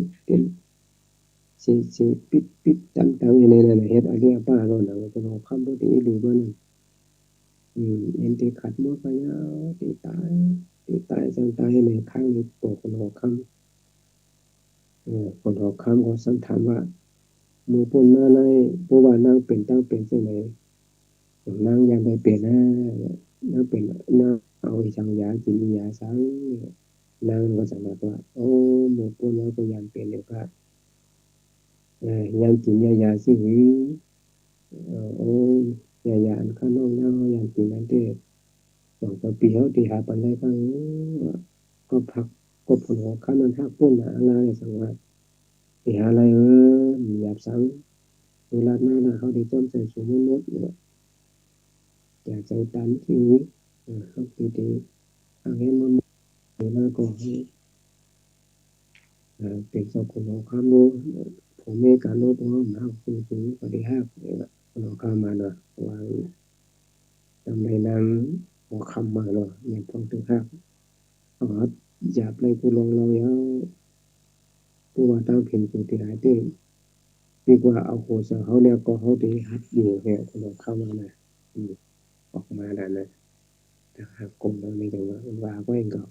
S2: เสีปิดตั้งอยู่ในนั้นเฮ็ดอะไรป้าเราหนังคนเขาคำตัวตีดูบ้านเอ็นตีขาดมือไปแล้วตีตายจังตายในข้างนี้ตัวคนเขาคำคนเขาคำเขาสันถามว่า หมู่เพิ่นมาในผู้ว่านางเป็นตั้งเป็นจังได๋นางอยากได้เป็นนางเป็นนางเอาไอ้สังยากินอีหยาสังนางก็จะบอกว่าโอ้หมู่เพิ่นเราก็อยากเป็นอยู่ครับยังกินยาสิหือโอ้ยาอันข้างนอกนางเราอยากกินอันเด้2 3 ปีเขาสิหาปานใดก็ก็พักก็ผลของคันนั้นฮักพุ่นน่ะอะไรสังว่าสิหาอะไรอยากสังเวลานั้นน่ะเขาได้จำใส่สมุนหมดอยากใจตันที่เขาดีๆเอาให้มันแล้วก็ให้เป็นเจ้าคนของความรู้ผมมีการรู้ตัวมาคุณถึงปฏิภาณเนี่ยเราเข้ามาเนาะว่าจำในนางหัวคำมาเนาะเนี่ยต้องถึงภาพเอาหยาบเลยผู้ลงเราแล้วผู้ว่าตั้งเพียงผู้ที่หายที่ดีกว่าเอาโคเสเขาแล้วก็เขาดีฮัดอยู่เนี่ยคนเราเข้ามานะออกมาแล้วนะแต่หากกลมเราในจังหวะว่าก็เองก็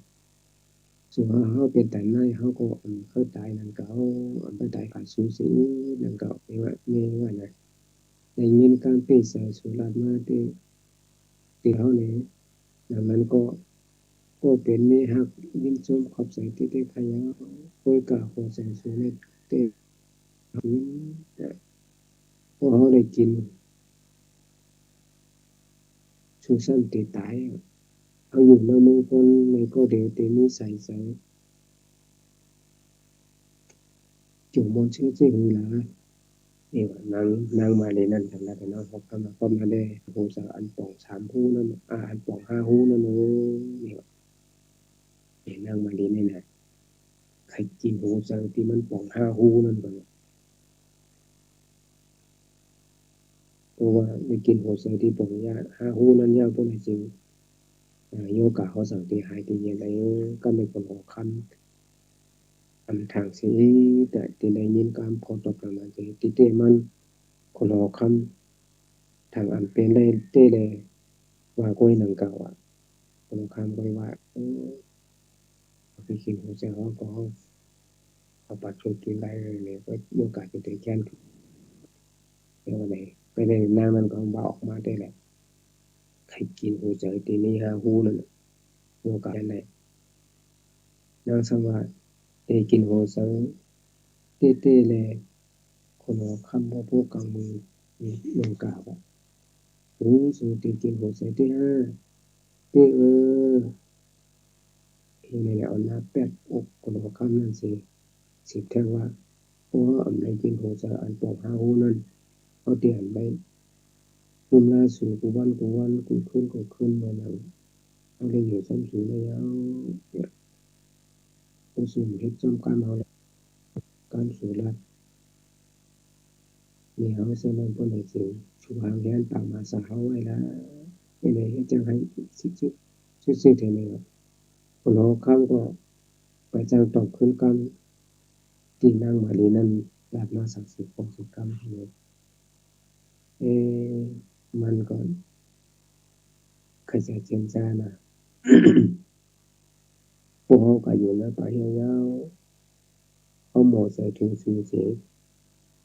S2: ส่วนเขาเป็นแต่ในเขาก็เขาตายนั่นก็เขาไปตายขาดสูญสินั่นก็ไม่ว่านะได้ยินการเปรตใส่สุราษฎร์มาที่เขาเนี่ยดังนั้นก็เป็นไม่หักยินชมขอบใส่ที่ได้ขยะโดยกล่าวขอใส่สูในเตยินพวกเขาได้กินสุสันติตายเอาอยู่ในมือคนในก็เดี๋ยวเตมีใส่จุ่มมนชื่อหรือละ นี่ว่านางมาในนั้นทั้งนั้นแต่น้องเขาก็มาก็มาได้หูสักอันป่อง3 หูนั่นอันป่อง5 หูนั่นนี่ว่าเนี่ยนางมาเรียนนี่นะใครกินหูสักที่มันป่อง5 หูนั่นก็เพราะว่าได้กินหูสักที่ป่องยา5 หูนั่นยาวตัวไหนจริงโยกะเขาสั่งที่หายที่เย็นอะไรก็ไม่คนออกคำ อันทางสีแต่ที่ได้ยินการพอตกประมาณสิติเตมันคนออกคำทางอันเป็นเลยเต้เลยว่าก้อยหนังเก่าอ่ะคนออกคำก้อยว่าไปกินหัวใจห้องก็ห้องเอาปัดช่วยกินได้เลยเนี่ยก็มีโอกาสจะได้แค้นเรื่องอะไรไปในหน้ามันก็บ่าออกมาได้แหละใครกินหัวใจตีนี้หาหูนั่นมีโอกาสได้นางสมาได้กินหัวใจเต้เต้เลยคนออกคำว่าพวกกำมือหนึ่งกล่าวว่าโอ้สูตีกินหัวใจที่ห้าเต้เองเนี่ยเอาหน้าแปดอกคนออกคำนั่นสิแท้ว่าเพราะว่าอันใดกินหัวใจอันปอกหาหูนั่นเอาเตียนไปรุ่มล่าสู่กูวันกูขึ้นมาหนังเอาเลยอยู่ซ้ำสูงเลยเอาเนี่ยกูสูงเฮ็ดจำการเอาละการสู่รัดมีเฮาเส้นนั้นเพิ่นให้สิชูหางแหนตามมาสาเฮาไว้ละไม่ได้เฮ็ดจังไห้ซื่อๆเท่านี้ล่ะคนเฮาคำก็ไปจังต้องขึ้นกรรมที่นางมาลีนั้นลาบมาศักดิ์สิทธิ์ของสุกรรมนี่เอ๊มันก็ใครจะเจียนจ้านะพวกเฮาก็อยู่ในป่าเหี่ยวๆเฮาหมอใส่ถุงซื่อเสีย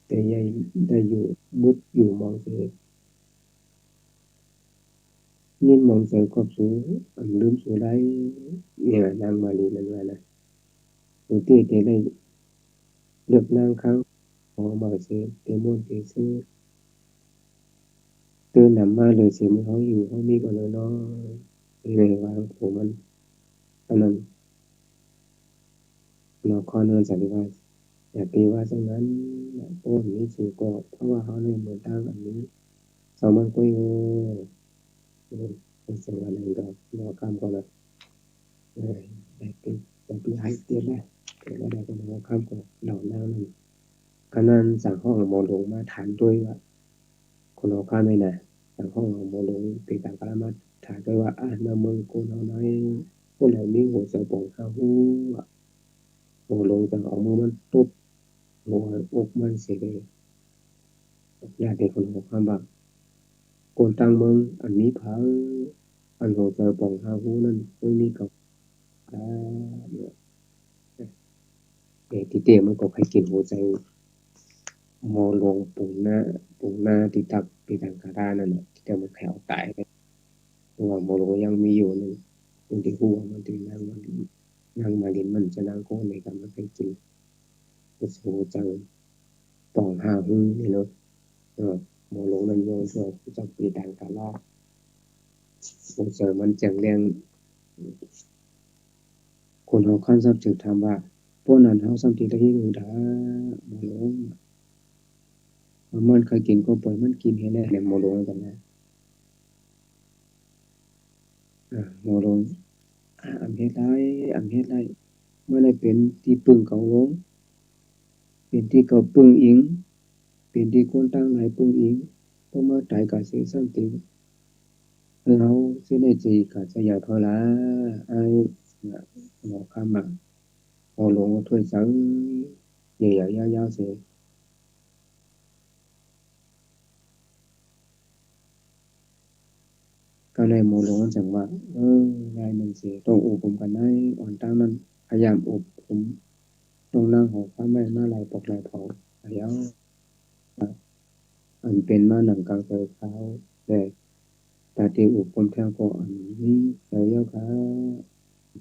S2: แต่ใหญ่ได้อยู่มุดอยู่มองเสียยินมองใส่ครอบสูอันลืมสูได้เนี่ยนางมาลีนั้นว่านะบางทีแกได้เลือกนางครั้งขอมาเสียเตมวนเตซื้อเตือนนำมาเลยเสียมันเฮาอยู่เฮามีก่อนแล้วเนาะเลยว่าผมมันอันนั้นเราขอเนินสันติวาสอย่าไปว่าจังนั้นโอ้นี้สูก็เพราะว่าเฮาในเหมือนทางอันนี้สามันก็อยู่เป็นสิ่งอะไรก็รอกรรมก่อนนะได้ไปให้เตียนแล้วแต่ว่าได้ก็รอกรรมก็เหล่านั้นก็นั้นสั่งห้องมองลงมาฐานด้วยว่าคนเอาข้ามไม่นะสั่งห้องมองลงตีต่างกันมาฐานด้วยว่านาเมืองคนเอาน้อยคนเหล่านี้หัวใจปองข้าหูมองลงจังเอามือมันตบหัวอกมันเสียเลยญาติคนเอาข้ามบักคนต่างเมืองอันนี้ผาอันหัวใจปองข้าหูนั้นไม่มีกับเนี่ยที่เตี้ยมันก็ใครกินหัวใจมอลงปุ่งหน้าที่ตักที่ทางกระดานนั่นแหละที่จะมันแขวตายไปเพราะว่าโมโลยังมีอยู่นึงมันที่หัวมันที่นางมาลินมันจะนางโก้ในกันมันไปกินก็สูจังป่องหาหูนี่เนาะโมโลนั้นโยนช่วยจับปีทางกระลาโมเสมันจังเลี้ยงคนเขาขั้นซับจึงทำว่าพวกนั้นเขาสัมผัสได้ที่ดูดาโมโลมันเคยกินก็ปล่อยมันกินให้แน่เนี่ยโมโลกันนะโมโลอำเฮ็ดไรเมื่อไรเป็นที่พึ่งเขาลงเป็นที่เขาพึ่งอิงเป็นที่คนตั้งหลายพึ่งอิงเพราะเมื่อตายกาเสียสัมติเราเสียในจีกาจะอยากเขาละไอ้หมอคำพอลงถ้วยสังใหญ่ๆยาวๆเสียก็เลยโมโลจังว่ายายมันเสียต้องอบผมกันได้อ่อนตั้งนั้นพยายามอบผมตรงนั่งหอฟ้าไม่มาลายปอกลายเผาแล้วอันเป็นมาหนังกลางเตยขาวแต่ตาที่อบผมแทงก็อันนี้เสียค่ะ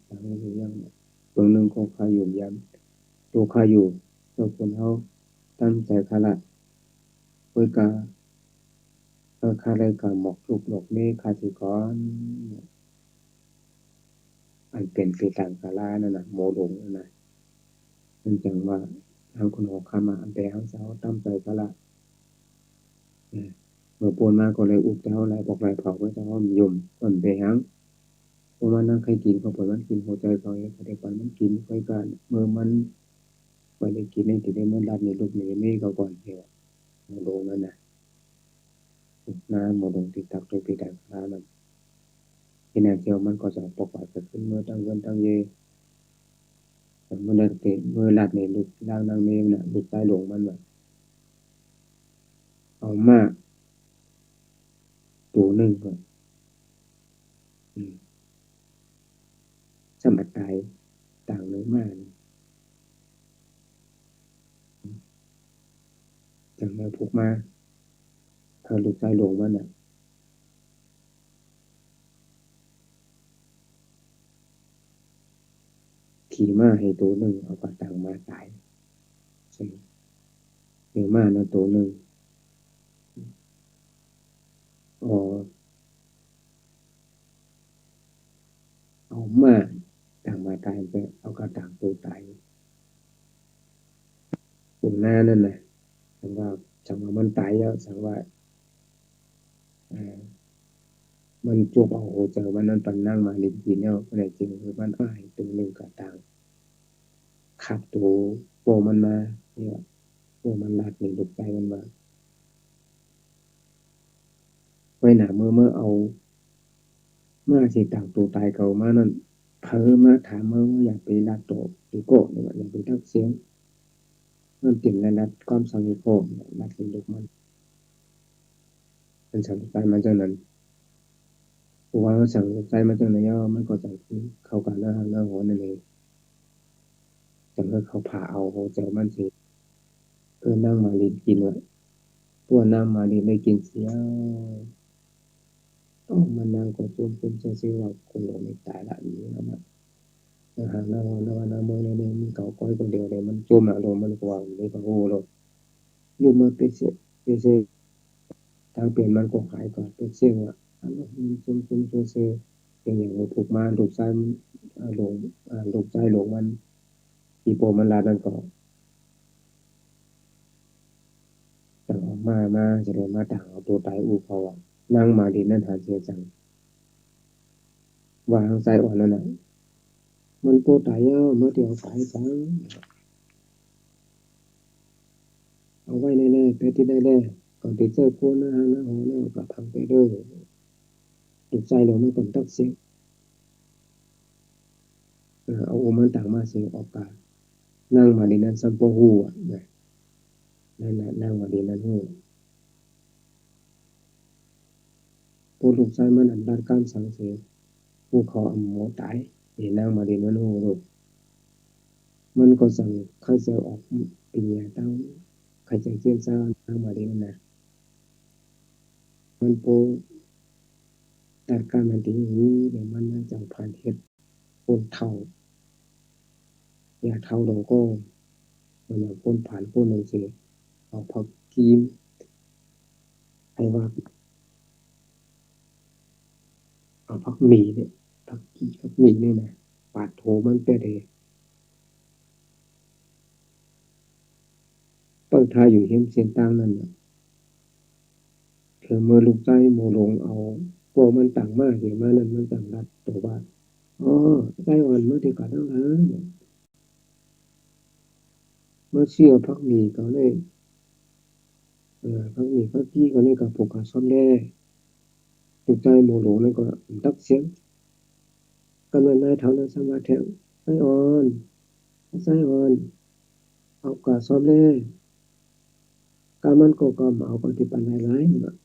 S2: ฟังรู้ยังเบื้องหนึ่งของข้าอยู่ยันตัวข้าอยู่ตัวคนเฮาตั้งใจขละเพื่อกาข้าได้กาหมอกลุกหลอกเมฆข้าสิก่อนอันเป็นไปตามกาลานั่นน่ะโมหลงนั่นน่ะมันจังว่าทางคนหอกขามาอันแต่เฮาเจ้าตั้งใจขละเมื่อปวนมาก็เลยอุบเจ้าหลายบอกหลายเผาไว้เจ้ามียมก่อนไปหังเพราะว่านั่งใครกินก็ปล่อยมันกินหัวใจเขาเองก็ได้ปล่อยมันกินค่อยกันเมื่อมันไปได้กินในที่ได้มันรัดในลูกในเมฆก็ก่อนเดียวโมหลงนั่นน่ะน้าโมหลงติดตักโดยปีแต่กาลานั่นที่แนวเที่ยวมันก็จะปกปักเกิดขึ้นเมื่อตั้งเงินตั้งเย มันนั่นเตเมื่อลัดเนี่ยลูกลางนางเมมน่ะลูกใต้หลวงมันว่าเอามาตัวหนึงก็อืมสมัดตายต่างเลยมากจังมาพกมาถ้าลูกใต้หลวงมันน่ะขี่ม้าให้ตัวหนึงเอาปลาต่างมาตายใช่เนื้อม้านะตัวหนึงอ๋อเอาม้าต่างมาตายไปเอากระต่างตัวตายตรงหน้านั่นน่ะสังว่ามันตายแล้วสังว่าอ่ามันจุกเอาโหเจอมันนั้นปันนั่งมาลินกินแล้วก็ได้จริงคือมันอ้ายตัวหนึ่งกระต่างขับตัวโปมันมาเนี่ยโปมันลัดนี่ลูกใจมันมาไว้หนาเมื่อเอามาสิต่างตัวตายเก่ามานั่นเพิ่มมาถามว่าอยากไปลัดโตหรือโกะเนี่ยอยากไปทักเสียงมันติ่มและลัดความสังโกะลัดเป็นลูกมันเป็นสังใจมาจากนั้นเพราะว่าสังใจมาจากนั้นมันก็จะเข้ากันหน้าหัวนั่นเองจังก็เขาผ่าเอาโหเจอมันสินั่งมาลินกินไว้ตัวนั่งมาลินได้กินเสียมันนั่งก็จุ่มซื่อๆว่าคงไม่ตายละนี่นะมันหางหน้าหัวหน้าหน้ามือในนี้มันเก่าก้อยคนเดียวเลยมันจุ่มอารมณ์มันกว้างเลยก็โหเราอยู่มาเป็นเสียทางเปลี่ยนมันก็ขายก่อนเป็นเสียงว่าอันนี้จุ่มซื่อเป็นอย่างเราถูกมาลูกชายหลงลูกชายหลงมันอีโปมันลาดันก็ต่างออกมาจะเลยมาต่างเอาตัวตายอูเขาอ่ะนั่งมาดินนั่นหาเสียจังวางใจอ่อนนั่นน่ะมันโปตายเมื่อเดียวตายจังเอาไว้แน่ๆไปที่ได้แน่ก่อนที่เจอโคนนะหอนะกับพังไปเด้อถูกใจเราไม่คนตักเสียงเอาโอมันต่างมาเสียงออกกานั่งมาดินนั้นซัมโปหูอ่ะนั่นน่ะนั่งมาดินนั้นหูปูถูกใจมันอันดัดการสังเสียผู้ขออำหมอตายเห็นนั่งมาดินนั้นหูลูกมันก็สั่งเข้าเจอออกปีเนี้ยตั้งใครจะเกี่ยนซ่านั่งมาดินนั่นนะมันโปตัดการมันดีนี้เดี๋ยวมันน่าจะผ่านเฮ็ดคนเท่าอยากเท่าเราก็มันอยากคนผ่านคนหนึ่งสิเอาพักกีมให้ว่าเอาพักหมีเนี่ยพักกีพักหมีเนี่ยนะปาดโถมันไปเลยเปิดทายอยู่เห็นเสียงต่างนั่นน่ะเธอเมื่อลูกใจโมลงเอาพวกมันต่างมากเห็นมานั่นมันต่างรัดตัวบ้านอ๋อใจอ่อนเมื่อที่ก่อนทั้งนั้นเมื่อเชื่อพักหมีเขาเลยพักหมีพักกี้เขาเลยกับปกกาซ่อมแร่ลูกใจโมลงนั่นก็ตักเสียงกันวันนายเท่านั้นสมาแถวใจอ่อนใจอ่อนเอากาซ่อมแร่กามันก็กำเอาปฏิปันหลายๆนะ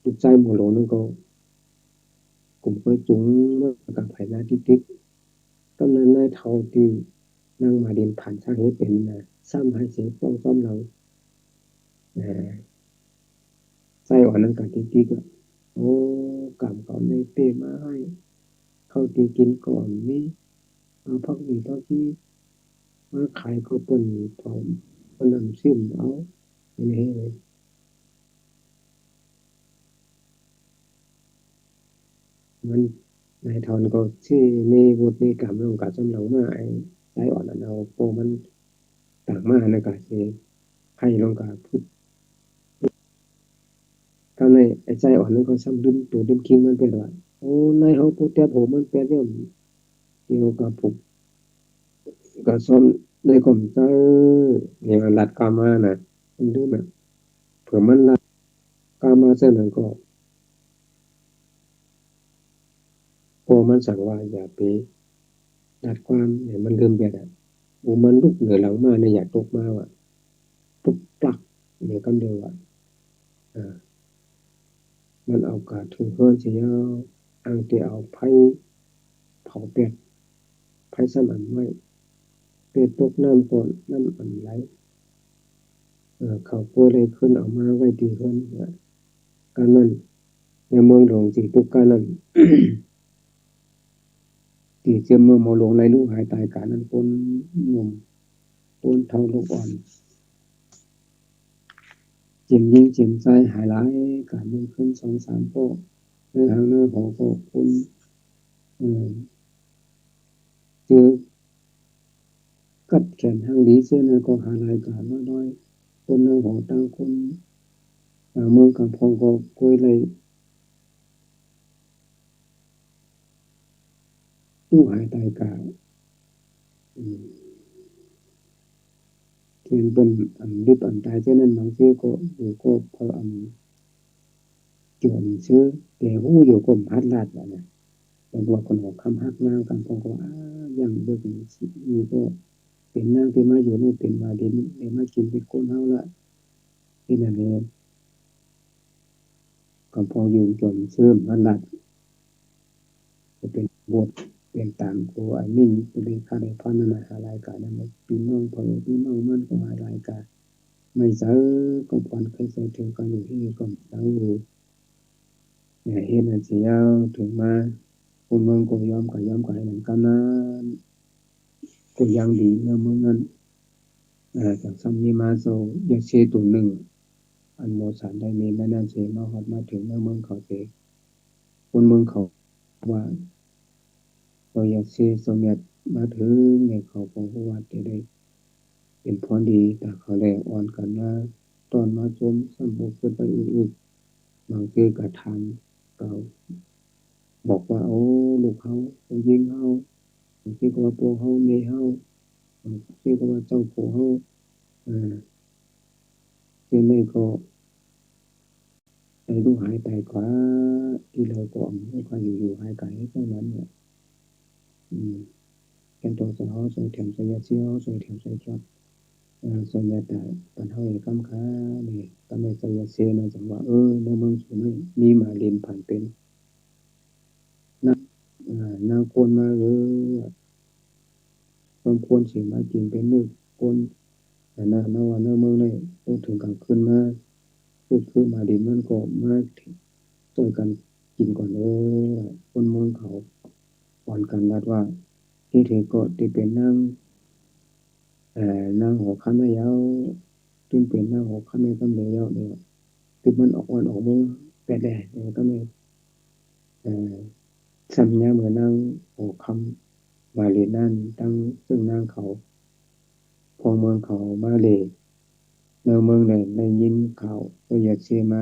S2: ลูกใจโมลงนั่นก็กลุ่มเคยจุงมากับไผ่นาทิติกกำนันนายเท่าที่นั่งมาดินผ่านช่างให้เป็นนะซ้ำให้เสียป้องซ้อมเราไส้อ่อนนั่นกับทิติกอ่ะโอ้กำเขาในเป้มาให้เขาตีกินก่อนนี่เอาพักดีพักที่มาขายก็เป็นทอมคนนำซิมเอาไม่ให้เลยมันนายทอนก็ที่มีวุฒิกรรมลงกับจำเรามาไอ้ไส้อ่อนนั่นเอาโปมันต่างมาในกาเซให้ลงกับพุทธก็ในไอ้ใจอ่อนนั่นก็ซ้ำดุมตัวดุมคิงมันเป็นว่าโอ้นายเขาพูดแต่ผมมันเป็นเนี่ยเกี่ยวกับผมก็ซ้อมในกลุ่มเจ้าเนี่ยรัดกามาน่ะมันดูแบบเผื่อมันรัดกามาเส้นนั้นก็พอมันสั่งว่าอย่าไป ดัดความให้มันลืมแบบมันลุกเหนือหลังมาเนี่ยอยากตกมาว่ะปุ๊บปลักเนี่ยก็เดียวอ่ะมันเอากาดถึงเพื่อนเสียอังที่เอาไผ่เผาเป็ดไผ่สมันไว้เป็ดตกน้ำก่อนน้ำอันไหลเขาป่วยเลยขึ้นเอามาไว้ดีขึ้นการนั้นในเมืองหลวงสิตุกการนั้นที่เชื่อเมืองหมอหลวงในลูกหายตายการนั้นคนหนุ่มคนเท่าลูกอ่อนจิมยิงจิมใจหายหลายการมึงขึ้น2-3โป๊ะในทางหน้าของคุณเจอกัดแขนทางดีเสื้อนั้นก็หารายการน้อยๆคนหน้าของต่างคนเมืองกำพองก็คุยเลยลูกหายตายกาเขียนเป็นอันริบอันตายเช่นนั้นบางทีก็อยู่ก็พอจวนซื้อแต่หู้อยู่ก็พัดลาดแล้วนะบางตัวคนออกคำฮักนางกำพองก็ยังเลิกมีก็เป็นนางที่มาอยู่นี่เป็นมาดินได้มากินเป็นคนเฮาละที่นั่นเองกำพองอยู่จนซื้อพัดลาดจะเป็นบทเป็นตามครูอันนี้เป็นข้าได้พันนาหารายการนั้นพี่น้องเพื่อพี่น้องมันก็หารายการไม่เจอก็ผ่อนเคยใส่ถึงกันอยู่ที่ก็ตั้งอยู่เนี่ยเห็นอันเสียถึงมาคนเมืองก็ยอมกันเหมือนกันนะก็ยังดีเมื่อเมืองนั้นจากซ้ำนี้มาโซยาเชตัวหนึ่งอันโมสานได้มีแม่นั่นเสมาฮอดมาถึงเมื่อเมืองเขาเสคนเมืองเขาว่าก็ยาเชสมัยมาถึงในเขาคงว่าได้เป็นพรดีแต่เขาแรงอ่อนกันนะตอนมาชมสัมบุกขึ้นไปอื่นๆบางทีกระทำเก่าบอกว่าโอ้ลูกเขายิงเขาบางทีก็ว่าโปเขาเมยเขาบางทีก็ว่าเจ้าโปเขาคือไม่ก็ในลูกหายไปกว่าที่เราก็ไม่ค่อยอยู่หายไกลแค่นั้นเนี่ยแค่ตัวเขาใส่แถมใส่ยาเชี่ยวใส่แถมใส่จอดส่วนใหญ่แต่ปัญหาในกำค้าเนี่ยก็ไม่ใส่ยาเชี่ยวนะจังว่าในเมืองส่วนนี้มีมาเรียนผ่านเป็นนาคนมาบางคนสิมากินเป็นนึกคนแต่นาวันเมืองเลยต้องถึงกลางคืนมาคือมาดินมันก็มาช่วยกันกินก่อนคนเมืองเขาก่อนกันนัดว่าที่ถือก็ที่เป็นนั่งหัวข้ามไม่ยาวที่เป็นนั่งหัวข้ามไม่กำเลยยาวเนี่ยที่มันออกวันออกมือแต่แดดเนี่ยก็ไม่เอ่อสัญญาเหมือนนั่งหัวคำมาเลยนั่นตั้งซึ่งนั่งเขาพอเมืองเขามาเลยเมืองเลยในยินเขาก็อยากเชื่อมา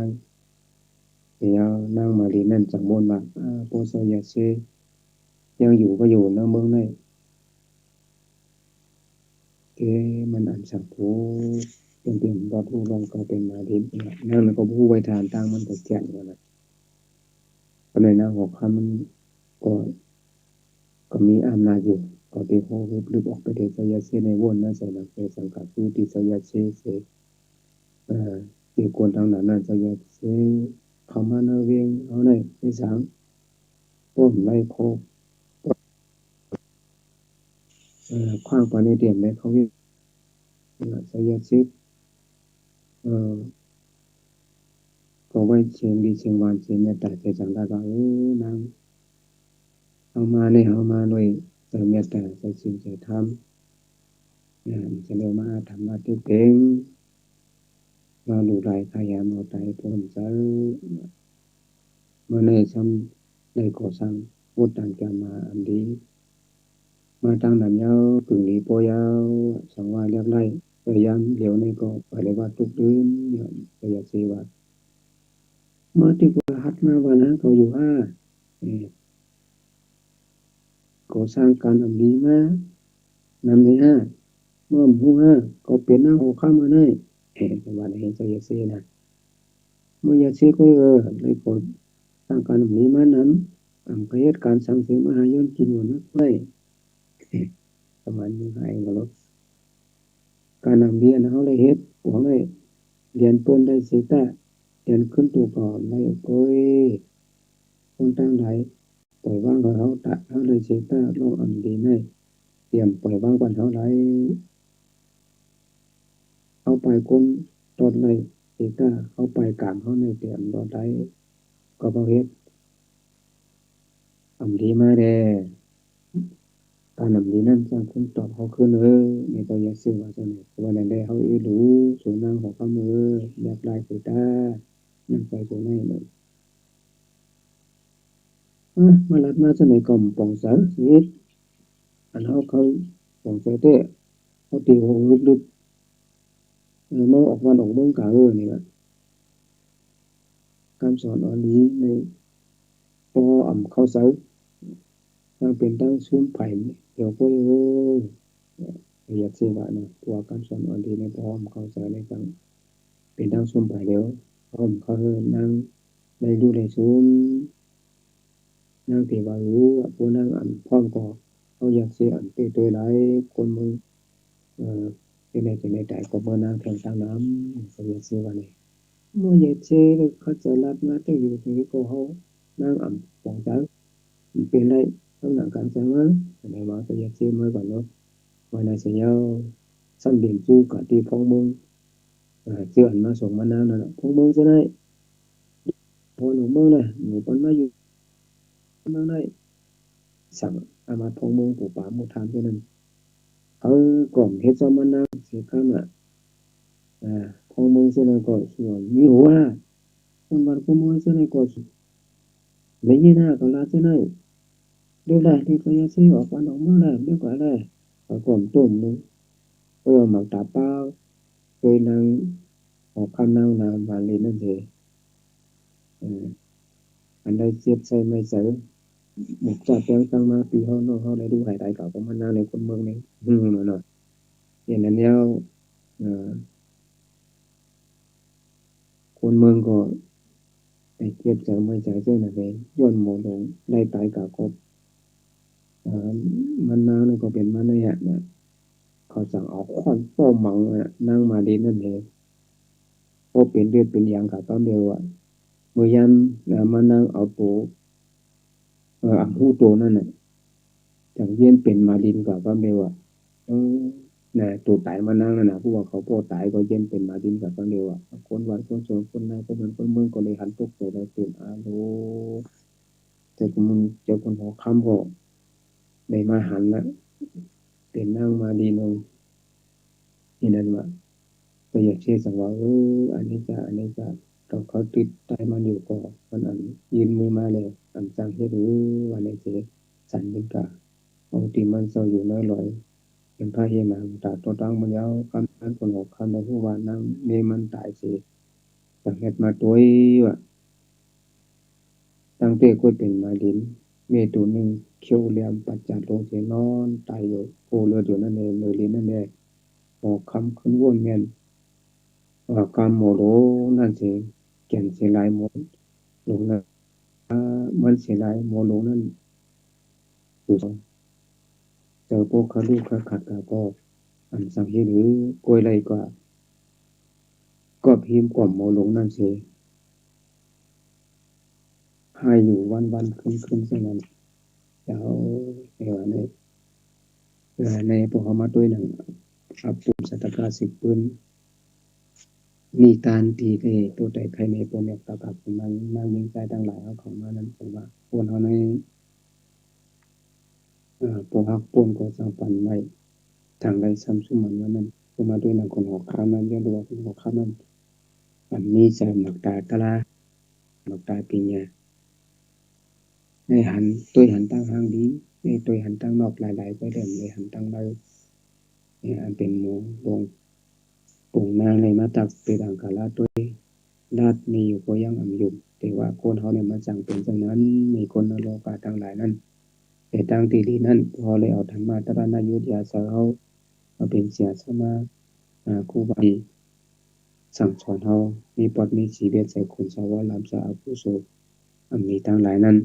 S2: เดี๋ยวนั่งมาเลยนั่นจากบนมาโพสอยากเชื่อยังอยู่ก็อยู่ในเมืองในมันอันสังโฆเป็นบาทูลองก็เป็นมาดินนั่นก็ผู้ไว้ทานตั้งมันก็แก่นกันนะก็ในนั่งหัวคำมันก็มีอำนาจอยู่ก็ไปโควิดหรือออกไปเดชยาเสในวนนะใส่หลักเสสังกัดผู้ที่สยาเสเสที่คนทางนั้นน่ะสยาเสเขามาเวียงเอาในในสังต้นไล่โคขว้างปานิเดียมในเขาวิสยาเสเอ่อก็ไว้เชียงดีเชียงวานเชียงเมตตาใจสังกัดว่านางเอามาในเอามาด้วยใจเมตตาใจสิ่งใจธรรมจะเรียกมาธรรมะที่เป็นมาหลู่ไรขยามเอาใจพ้นใจเมื่อในซ้ำในก่อสร้างพุทธังแกมาอันดีมาตั้งนานยาวกึ่งหลีโปยาวสังวาเรียบไล่พยายามเหลียวในก็ไปเลยว่าทุกดื้นเนี่ยพยาสีว่าเมื่อที่กูหัดมาวันนั้นเขาอยู่ก่อสร้างการอันดีมานำในเมื่อผู้ก็เป็นหน้าหัวข้ามาได้วันเห็นใจยาสีนะเมื่อยาสีก็ในก่อสร้างการอันดีมานั้นอังเกตการสังเสมหายนกินหัวนักไล่ ประมาณนี้ให้ก็ลดการนำเรียนเฮาได้เฮ็ดบ่ได้เรียนเปิ้นได้สิตาเรียนขึ้นตัวก่อนได้โอ้ยคนตั้งหลายปล่อยวางกับเฮาตะเฮาได้สิตาลองอันดีได้เตรียมปล่อยวางก่อนเฮาได้เอาไปคนตอนในสิตาเอาไปกลางเฮาในเตรียมบ่ได้ก็บ่เฮ็ดอันดีมาแด้การนำดีนั้นสร้างคนตอบเฮาขึ้นนี่ก็อย่าซื้อว่าจังได๋ว่านั่นได้เฮาอีรู้สูงนางของคำแบบลายสิตานั่นไปตัวไหนเลย มาลัดมาสมัยก่อนป่องเสาชีวิตอันเขาป่องเสาเต้เขาตีหงลึกๆมาออกวันออกเมืองกานี่แหละคำสอนอันนี้ในปออ่ำเขาเสาตั้งเป็นตั้งซุ้มไผ่เดี๋ยวก็อยากเสียว่านะตัวคำสอนอันนี้ในปออ่ำเขาเสาในตั้งเป็นตั้งซุ้มไผ่เดี๋ยวอ้อมเขานั่งในดูในซุ้มนั่งเทวารู้ผู้นั่งอันพร้อมก็เขาอยากเสียอันเตตัวหลายคนมึง cái này trải qua bữa nào theo sang lắm phải biết xưa vào này mua về chê được khó trở lát ngã tớiอยู่ที่โกเฮานั่งอ่ำปองจังเป็นไรต้องหนังการจังมั้งในว่าจะอยากซื้อmớiก่อนเนาะวันnày sẽ nhau săn biển du cả đi phong mông chưa hẳn mà sống mà nào nè phong mông thế này phong mông mông này người con màอยู่mông nàyสั่งอามาphong mông của bà một tháng cho nên ở còn hết cho mà nào sẽ cam ạ phong mông thế này gọi là nhiều à con bạn phong mông thế này gọi lấy như nào còn là thế này đưa lại thì tôi sẽ ở quán ông mơ này biết quả này ở còn tôm nữa bây giờ mặc tạp bao tôi đang học khả năng là và lên lên thế anh đây xếp xây mấy sở một trà tiếng tăng ma thì họ lại đu hải đại cả của mình nào này con mương này nó hiện là nhau con mương có để xếp sở mấy sở chơi là về dọn một đồng đây tại cả cột mình nào này có biển mình này ạเขาสั่งเอาค้อนโป้มังนั่งมาดีนั่นเองพอเป็นเดือนเป็นอย่างกับตอนเดียวเมื่อยามมานั่งเอาตัวหูตัวนั่นน่ะจากเย็นเป็นมาดินกับตอนเดียวน่ะตัวตายมานั่งนั่นน่ะผู้ว่าเขาโปตายก็เย็นเป็นมาดินกับตอนเดียวคนวันคนสวนคนนาคนเหมือนคนเมืองก็เลยหันตกใจได้ตื่นโลเจ้าคนเจ้าคนหัวค่ำก็ได้มาหันละเป็นนั่งมาดีนงที่นั่นว่าก็อยากเชื่อสังว่าอันนี้จะเราเขาติดใจมันอยู่ก็มันอันยืนมือมาเลยอันจังให้รู้ว่าในเจสันเป็นกาเอาตีมันเศร้าอยู่น้อยลอยเป็นพระเฮนังตาตัวตั้งมันยาวคำนั้นคนหกคำในผู้ว่านั่งเนมันตายเสียจากเหตุมาตัวว่าตั้งเต้ก็เป็นมาดินเมตุหนึ่งเขียวเหลี่ยมปัจจัดลงเสียนอนตายอยู่โอเลือดอยู่นั่นเองเลยลิ้นนั่นเองหอกคำขึ้นวนเงินการโมโลนั่นสิเขียนเสียลายโมลงนั้นมันเสียลายโมโลนั่นอยู่เจอพวกขาลูกขาขัดก็อันสังเกตหรือกล้วยไรก็พิมพ์กล่อมโมโลนั่นสิให้อยู่วันคืนเช่นนั้นแล้วในพวกเขามาด้วยหนังอับปุ่มสัตกาสิบปืนมีการตีตัวใจใครในปมอยากตะกับมันยิงใจทั้งหลายเขาของมานั้นผมว่าคนเขาในปกฮักปนก็สังปันไว้ทางใดซ้ำซุมันว่านั้นก็มาด้วยหนังคนหัวข้ามนั้นเรียกว่าคนหัวข้ามนั้นอันนี้จะหมักตากะลาหมักตาปีญาในหันตัวหันตั้งห้างดีในตัวหันตั้งนอกหลายๆไปเดิมในหันตั้งเราเนี่ยอันเป็นหมูลงปุ่งนางในมาตักไปดังกาลาตัวลาดมีอยู่ก็ยังอยู่แต่ว่าคนเขาเนี่ยมาจังเป็นจังนั้นมีคนนรกาทั้งหลายนั้นแต่ทางที่ดีนั้นพอเลยเอาธรรมะตระนายุทธยาสาวมาเป็นเสียสมาครูบาสั่งสอนเขามีปอดมีชีวิตใส่คนสาวลามสาวผู้โสมีทั้งหลายนั้น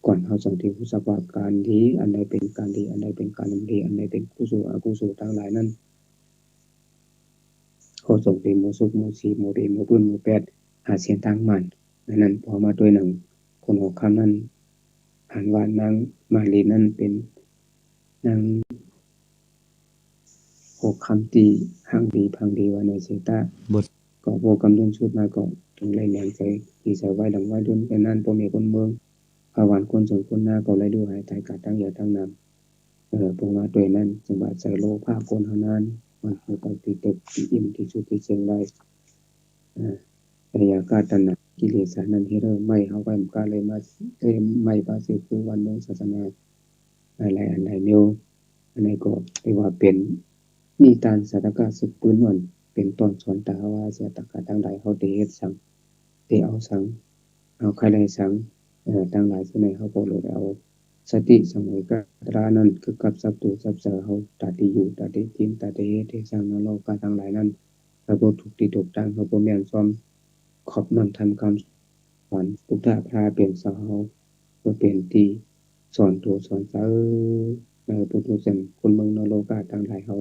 S2: ก่อนเขาสังที่ผู้สักว่าการดีอันใดเป็นการดีอันใดเป็นการไม่ดีอันใดเป็นกุศลอกุศลทั้งหลายนั้นเขาส่งเป็นโมสุกโมสีโมเดโมปืนโมแปดหาเสียนทางมันนั้นพอมาด้วยหนังคนออกคำนั้นอ่านว่านางมาลีนั้นเป็นนางหกคำตีหังดีพังดีว่าในเสตาบทก็โบกำดุนชุดมาก็ถึงไรแหลงใจที่ใส่ไว้ดังไว้ดุนเป็นนั่นพ่อแม่คนเมืองภาวานคนสงคนหน้าก็ไรดูหายใจกัดตั้งอย่าตั้งนำพวกมาด้วยนั้นจังหวะใจโลภาคนเท่านั้นมันก็ติดตึกที่อิ่มที่สุดที่เชียงได้แต่อยากาตัณหากิเลสนั้นที่เริ่มไม่เข้าไปมันก็เลยมาไม่ปาสิคือวันเมืองศาสนาอะไรอันใดเนียวอันไหนก็เรียกว่าเป็นนิทานสัตกะสึกปืนวันเป็นตอนสอนตาว่าเสียตะกะทั้งหลายเขาเตเฮ็ดสังเตเอาสังเอาใครได้สังทั้งหลายที่ไหนเขาก็เลยเอาสติสมัยกตรานั้นคือกับสัพตุสัพเสเขาตาที่อยู่ตาที่กินตาที่เฮ็ดที่สร้างนรกกทั้งหลายนั้นเขาบ่ถูกที่ถูกตั้งเขาบ่แม่นซ้อมขอบนำทำคำสอนพุทธะพาเปลี่ยนสาวก็เปลี่ยนที่สอนตัวสอนเจ้าพุทธเจ้าคนเมืองนรกทั้งหลายเขา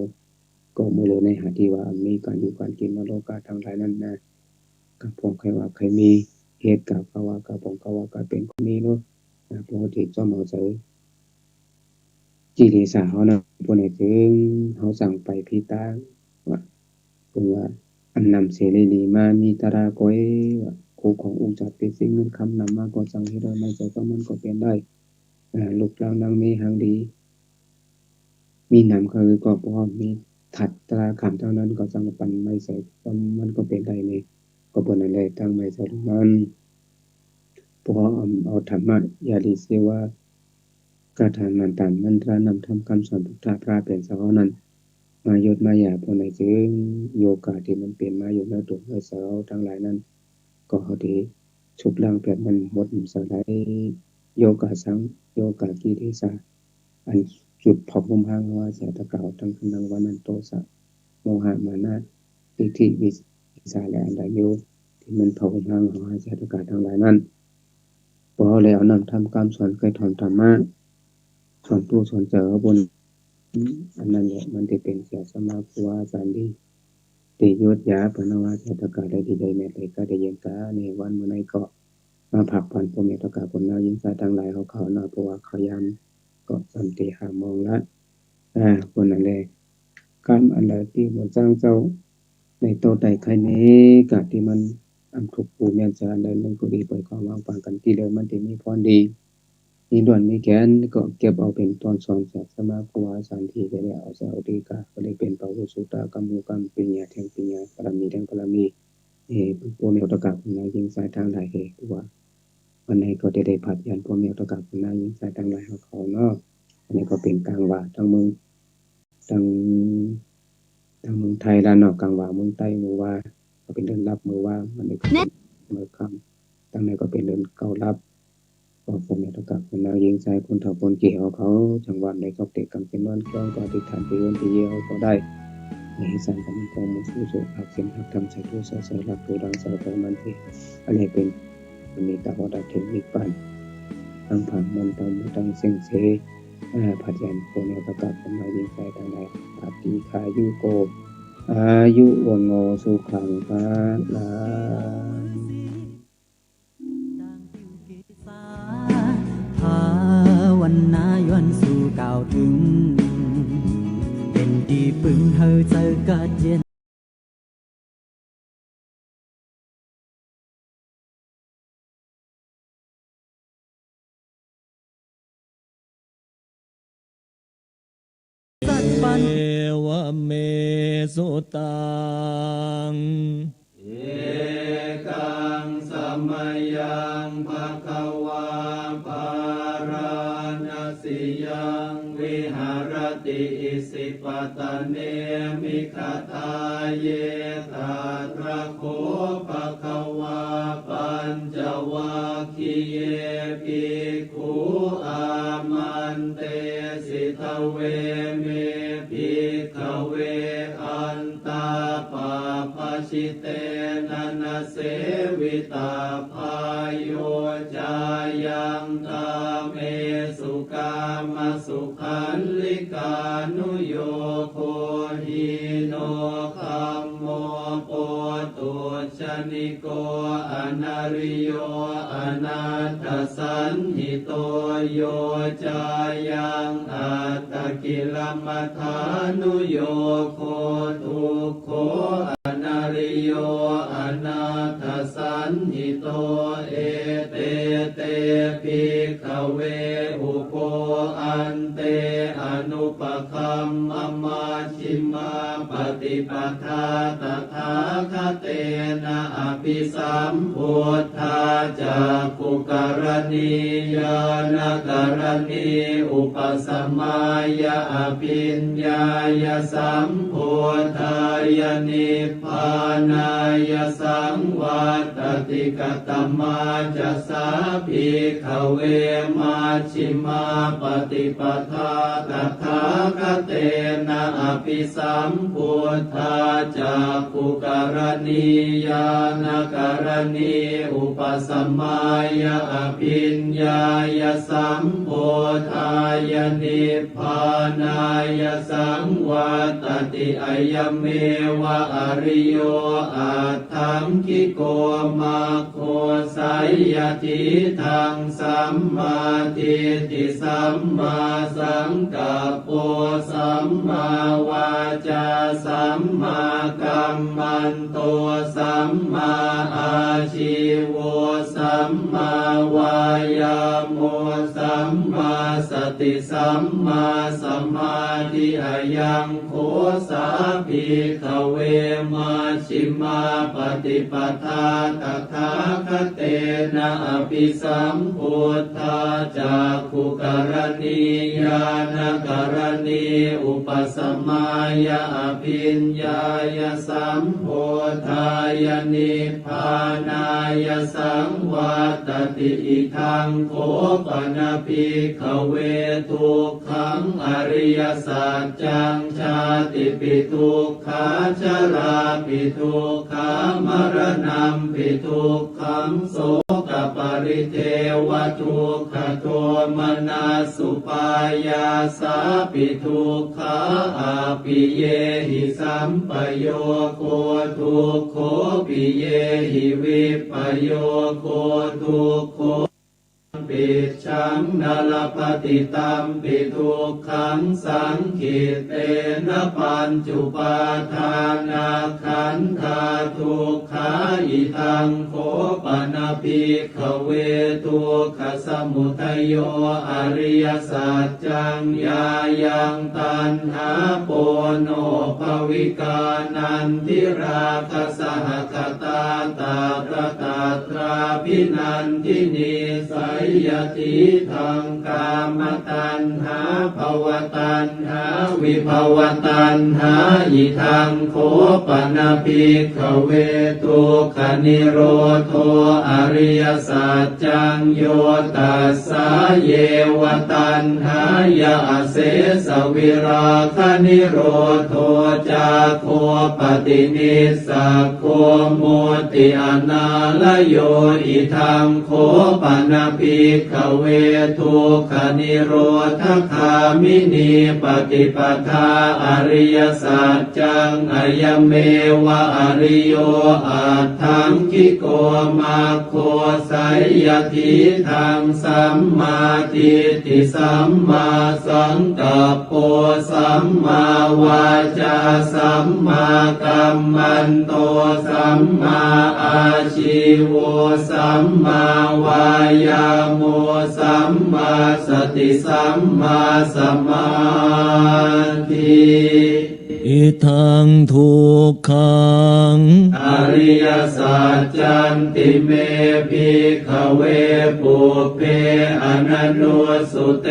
S2: ก็มือเลยในหาที่ว่ามีการอยู่การกินนรกทั้งหลายนั้นนะกับผมใครว่าใครมีเหตุกับเขาว่ากับผมเขาว่าก็เป็นคนนี้เนาะปกติเจ้าหมอเจอจิริสาเขานะพวกนี้ถึงเขาสั่งไปพิตาว่าเป็นว่าอันนำเสรีมามีตราก้อยว่าโคขององค์จัดเป็นสิ่งนั้นคำนำมาก็สั่งให้ได้ไม่ใจก็มันก็เป็นได้ลูกหลานนางมีหางดีมีนำคือก็พอมีถัดตราคำเท่านั้นก็สั่งปันไม่ใส่มันก็เป็นได้นี่ก็เป็นอะไรตั้งไม่ใส่นั้นพอเอาธรรมะอย่าดีเสียว่ากระทานนันตันมันตรานำทำคำสอนพุทธะพระเป็นสาวนั้นมายศมายาพวกไหนจึงโยกาที่มันเป็นมาอยู่แล้วตัวให้สาวทั้งหลายนั้นก็เขาดีชุบล่างเปลี่ยนมันหมดสลายโยกาสังโยกากีทิสาอันจุดพอมุมห้างว่าเสียตะเก่าทั้งคำนังวันนันโตสะโมหะมานะทิฏฐิวิสาและอันใดโยที่มันพอมุมห้างของเสียตะเก่าทั้งหลายนั้นพอแล้วนำทำกรรมสอนเคยถอนธรรมะสอนตัวสอนเจอบนอันนั้นแหละมันจะเป็นเสียสมาครูอาจารย์ดีติยศยาปนวาเสียตะเก่าได้ดีใดแม่แต่ก็ได้ยังกาในวันเมื่อไหร่ก็มาผักผ่อนพวกเมตตาคนนายิงสายทั้งหลายเขาเนาะเพราะว่าเขายามก็สันติหามองละคนนั่นแหละการอันใดที่บนสร้างเจ้าในโตใดใครนี้กะที่มันอันถูกปูแม่นสารใดมันก็ดีปล่อยความวางปางกันที่เดิมมันจะมีพรดีมีด่วนมีแขนก็เก็บเอาเป็นตอนสอนจากสมาครูอาจารย์ที่จะได้เอาเสาดีกาก็ได้เป็นปะวุสุตากรรมุกรรมปิญญาแทงปิญญาปรมีแทงปรมีพวกเมตตาคนนายิงสายทางหลายเหตุว่าวันนี้ก็ได้ผัดยันพวกเมตตาคนนายิงสายทางหลายเขาเนาะอันนี้ก็เป็นกลางว่าทั้งเมืองทั้งเมืองไทยและนอกกลางว่าเมืองใต้มือว่าก็เป็นเดินรับมือว่ามันก็เป็นมือคำทั้งนี้ก็เป็นเดินเก่ารับก็ผมอยากกับคนนายิงใจคนเฒ่าคนเกี่ยวเขาจังหวัดในก็เตะกำเป็นวันก้อนก็ติดฐานไปวันที่เยี่ยวก็ได้ในสันกันกองมือสู้ๆอักเสียงหักทำใส่ตัวใส่หลักตัวดังสาวตัวมันที่อะไรเป็นมีตาบอดเทคนิคปันทั้งผังมันตั้งเสียงเสผัดยันโคเนตะกับคนนายิงใจทางใดปฏิคายุโกอายุวันโนสุขังภาลัง
S3: ภาวนาย้อนสู่กล่าวถึงเป็นที่ปึงเฮอเจอกัดเย็นสัตปันเอวเมสุตังเอกังสัมมายังภะคะวาปาราณสิยังวิหารติอิสิปตเนมิขตาเยตาตระโคภะคะวาปัญจวัคคีเยภิกขุอามันเตสิทเวเมภิกขเวอันตาปาปา ชิเตนะนะเสวิตาภายโยจายังกาเมสุกามสุขันลิกานุโยโคหิโนคัมโมโปตุชนิโกอนาริโยอนาถสันหิโตโยจายังอัตตกิลมัฏฐานุโยโคทุกโขอนาริโยอนาถสันหิโตเอเตเตภิกขเวอุโปอันเตอนุปคัมมมาชิมาปฏิปทาตถาคเตนะอภิสัมพุทธาจากกุกรณียานกรณีอุปสมัยอภิญญายสัมพุทธายนิพพานายสังวัตติกตมาจะสาภิกขเวมาชิมาปฏิปทาตถาคเตนะอภิสัมพุทธาจากกุกรณียานกรณีอุปสมัยอภิญญายสัมพุทธายนิพพานายสังวัตติอายเมวะอริโยอัตถังคิโกมาโคไสยทิทังสัมมาทิฏฐิสัมมาสังกัปโปสัมมาวาจาสัมมากัมมันโตสัมมาอาชีโวสัมมาวายาโมสัมมาสติสัมมาสมาธิอายังโคสาภิกขเวมาชิมาปฏิปทาตถาคเตนะอภิสัมพุทธาจากขุกรณียานกรณีอุปสมัยอภิญญายสัมพุทธายนิพพานายสังวัตติอิทังโคปนะภิกขเวทุกขังอริยสัจจังชาติปิทุกขาชราปิทุกขามรณะปิทุกขังโสกปริเทวทุกขโทมนัสสุปายาสาปิทุกขาอาปิเยหิสัมปโยโคทุกโขปิเยหิวิปโยโคทุกโขปิชังนาลปฏิตัมปิทุกขังสังขิเตนะปัญจุปาทานาขันธาทุกขาอิทังโคปนะภิกขเวทุกขสมุทัยโยอริยสัจจังยายังตัณหาโปโนภวิกานันทิราคสหคตาตาตตาตราภินันทินีสัยยติทังกามตัณหาภวตัณหาวิภวตัณหาอิทังโคปนะภิกขเวทุกขนิโรโธอริยสัจจังโยตัสสะเยวตัณหายาเสสวิราคนิโรโธจาโคปฏินิสสะโคโมติอนาลโยอิทังโคปนะภิกขเวทุกขนิโรธคามินีปฏิปทาอริยสัจจังอายเมวะอริโยอัตถังคิโกมาโคไสยทิทังสัมมาทิฏฐิสัมมาสังกัปโปสัมมาวาจาสัมมากัมมันโตสัมมาอาชีโวสัมมาวายาโมสัมมาสติสัมมาสมาธิอิทังทุกขังอริยสัจจันติเมภิกขเวปุเพอนันโนสุเต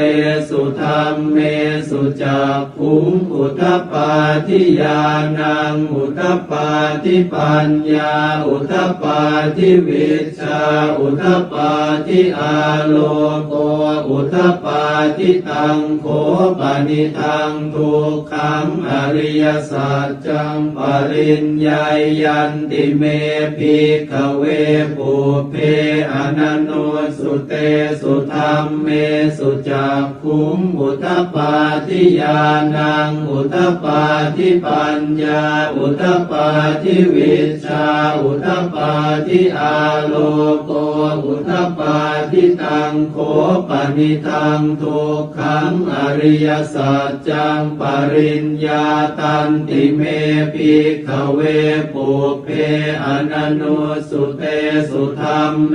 S3: สุธรรมเมสุจักขุงอุทปปาทิญาณังอุทปปาทิปัญญาอุทปปาทิวิชชาอุทปปาทิอาโลโกอุทปปาทิตังโขปนิทังทุกขังอริย ยสัจจังปริญญายันติเมภิกขเวปุเพอนันโนสุเตสุธรรมเมสุจักขุงอุทธัปปาทิญาณังอุทธัปปาทิปัญญาอุทธัปปาทิวิชชาอุทธัปปาทิอาโลโกอุทธัปปาทิตังโคปนิทังทุกขังอริยสัจจังปริญญาตันติเมภิกขเวปุเพอนันโนสุเตสุธรรมเม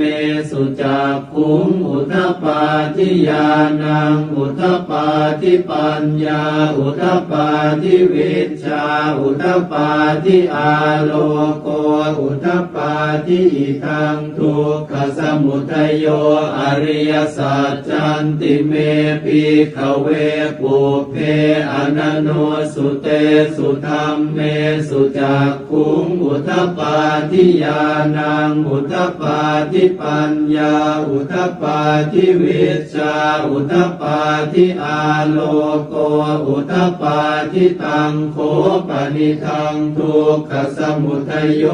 S3: สุจักขุงอุทธัปปาทิญาณังอุทธัปปาทิปัญญาอุทธัปปาทิวิชชาอุทธัปปาทิอาโลโกอุทธัปปาทิอิทังทุกขสมุทัยโยอริยสัจจันติเมภิกขเวปุเพอนันโนสุเตสุธรรมเมสุจักขุงอุทธัปปาทิญาณังอุทธัปปาทิปัญญาอุทธัปปาทิวิชชาอุทธัปปาทิอาโลโกอุทธัปปาทิตังโคปนิทังทุกขสมุทัยโย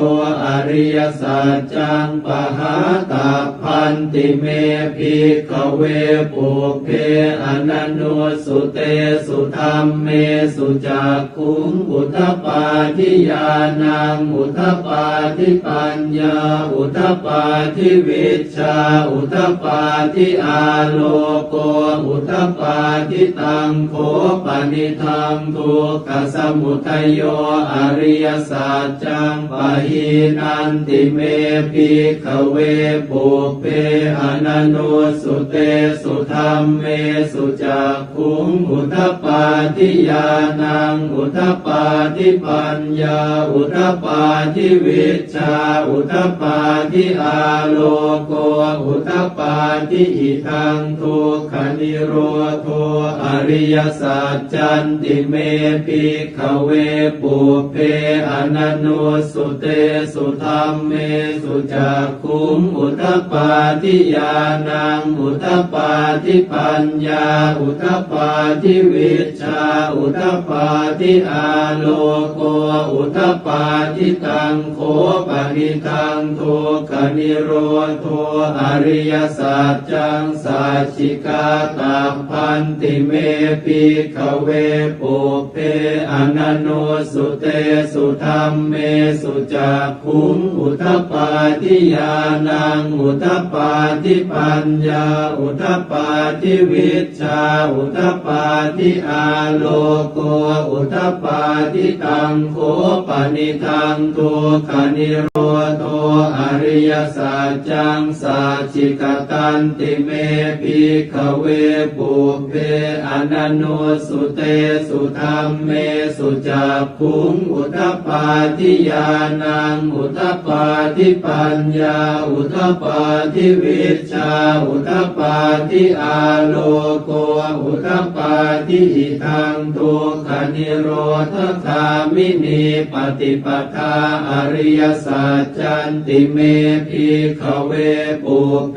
S3: อริยสัจจังปหาตัพพันติเมภิกขเวปุเพอนันโนสุเตสุธรรมเมสุจักขุงอุทธัปปาทิญาณังอุทธัปปาทิปัญญาอุทธัปปาทิวิชชาอุทธัปปาทิอาโลโกอุทธัปปาทิตังโคปนิทังทุกขสมุทัยโยอริยสัจจังปหินันติเมภิกขเวปุเพอนันโนสุเตสุธรรมเมสุจักขุงอุทธัปปาทิญาณังอุทธัปปาทิปัญญาอุทธัปปาทิวิชชาอุทธัปปาทิอาโลโกอุทธัปปาทิอิทังทุกขนิโรโธอริยสัจจันติเมภิกขเวปุเพอนันโนสุเตสุธรรมเมสุจักขุงอุทธัปปาทิญาณังอุทธัปปาทิปัญญาอุทธัปปาทิวิชชาอุทธัปปาทิอาโลโกอุทธัปปาทิตังโคปนิทังทุกขนิโรโธอริยสัจจังสัจฉิกาตัพพันติเมภิกขเวปุเพอนันโนสุเตสุธรรมเมสุจักขุงอุทธัปปาทิญาณังอุทธัปปาทิปัญญาอุทธัปปาทิวิชชาอุทธัปปาทิอาโลโกอุทธัปปาทิตังโคปนิทังทุกขนิโรโธอริยสัจจังสัจฉิกตันติเมภิกขเวปุเพอนันโนสุเตสุธรรมเมสุจักขุงอุทธัปปาทิญาณังอุทธัปปาทิปัญญาอุทธัปปาทิวิชชาอุทธัปปาทิอาโลโกอุทธัปปาทิอิทังทุกขนิโรธคามินีปฏิปทาอริยสัจจันติเมภิกขเวปุเพ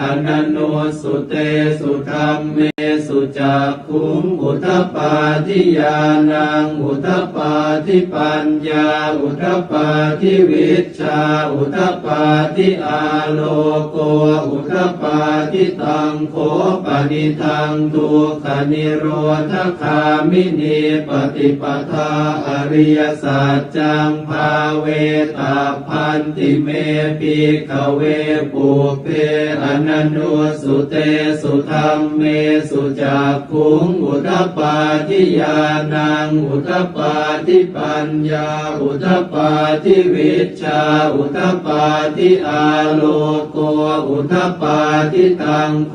S3: อนันโนสุเตสุธรรมเมสุจักขุงอุทธัปปาทิญาณังอุทธัปปาทิปัญญาอุทธัปปาทิวิชชาอุทธัปปาทิอาโลโกอุทธัปปาทิตังโคปนิทังทุกขนิโรธคามินีปฏิปทาอริยสัจจังภาเวตัพพันติเมภิกขเวปุเพอนันโนสุเตสุธรรมเมสุจักขุงอุทธัปปาทิญาณังอุทธัปปาทิปัญญาอุทธัปปาทิวิชชาอุทธัปปาทิอาโลโกอุทธัปปาทิตังโค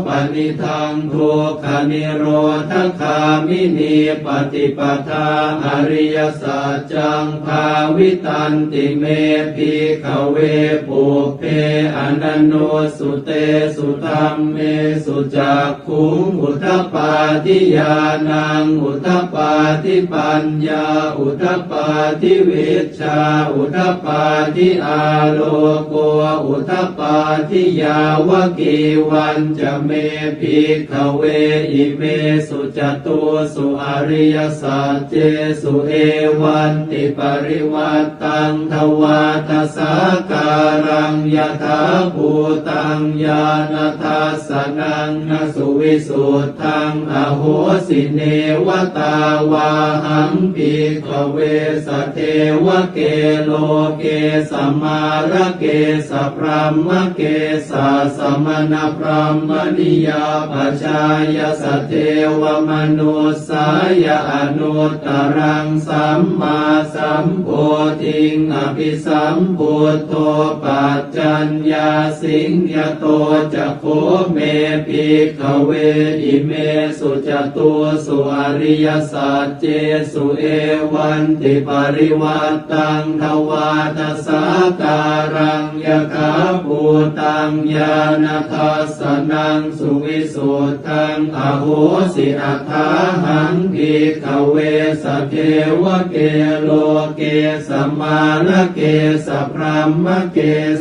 S3: ปนิทังทุกขนิโรธคามินีปฏิปทาอริยสัจจังภาวิตันติเมภิกขเว
S4: ปุเพอนันโนสุเตสุธัมเมสุจักขุงอุทปปาทิญาณังอุทปปาทิปัญญาอุทปปาทิวิชชาอุทปปาทิอาโลโกอุทปปาทิยาวกีวันจะเมภิกขเวอิเมสุจตุสุอริยสัจเจสุเอวันติปริวัตตังทวาทสาการังยถาภูตังญาณทัสสนังนสุวิสุทธังอโหสิเนวตาวาหังภิกขเวสเทวเกโลเกสัมมาระเกสะพรหมเกสะสมณพรหมนิยาปัจจายสเทวมนุสสายอนุตตรังสัมมาสัมโพธิงอภิสัมพุทโธปัจจัญญาสิงยโตจะโคเมภิกขเวอิเมสุจตุสุอริยสัจเจสุเอวันติปริวัตตังทวาทสาการังยคาภูตังญาณทัสสนังสุวิสุทธังอโหสิอัฏฐาหังภิกขเวสเทวเกโลเกสัมมาระเกสะพรหมเก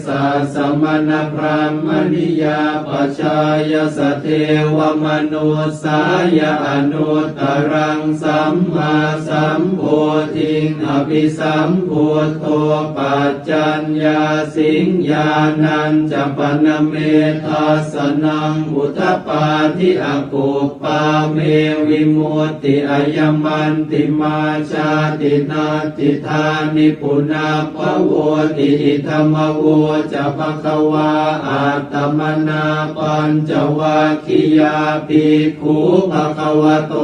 S4: สะสมณพรหมนิยาปัจจายสเทวมนุสสายอนุตตรังสัมมาสัมโพธิงอภิสัมพุทโธปัจจัญญาสิงญาณัญจะปนเมทัสสนังอุทธปาทิอกุปปาเมวิมุตติอายมันติมาชาตินาติธานิปุนาภโวติอิธรรมโวจะภควาอาตมนาปัญจวัคคียาภิกขุภควโต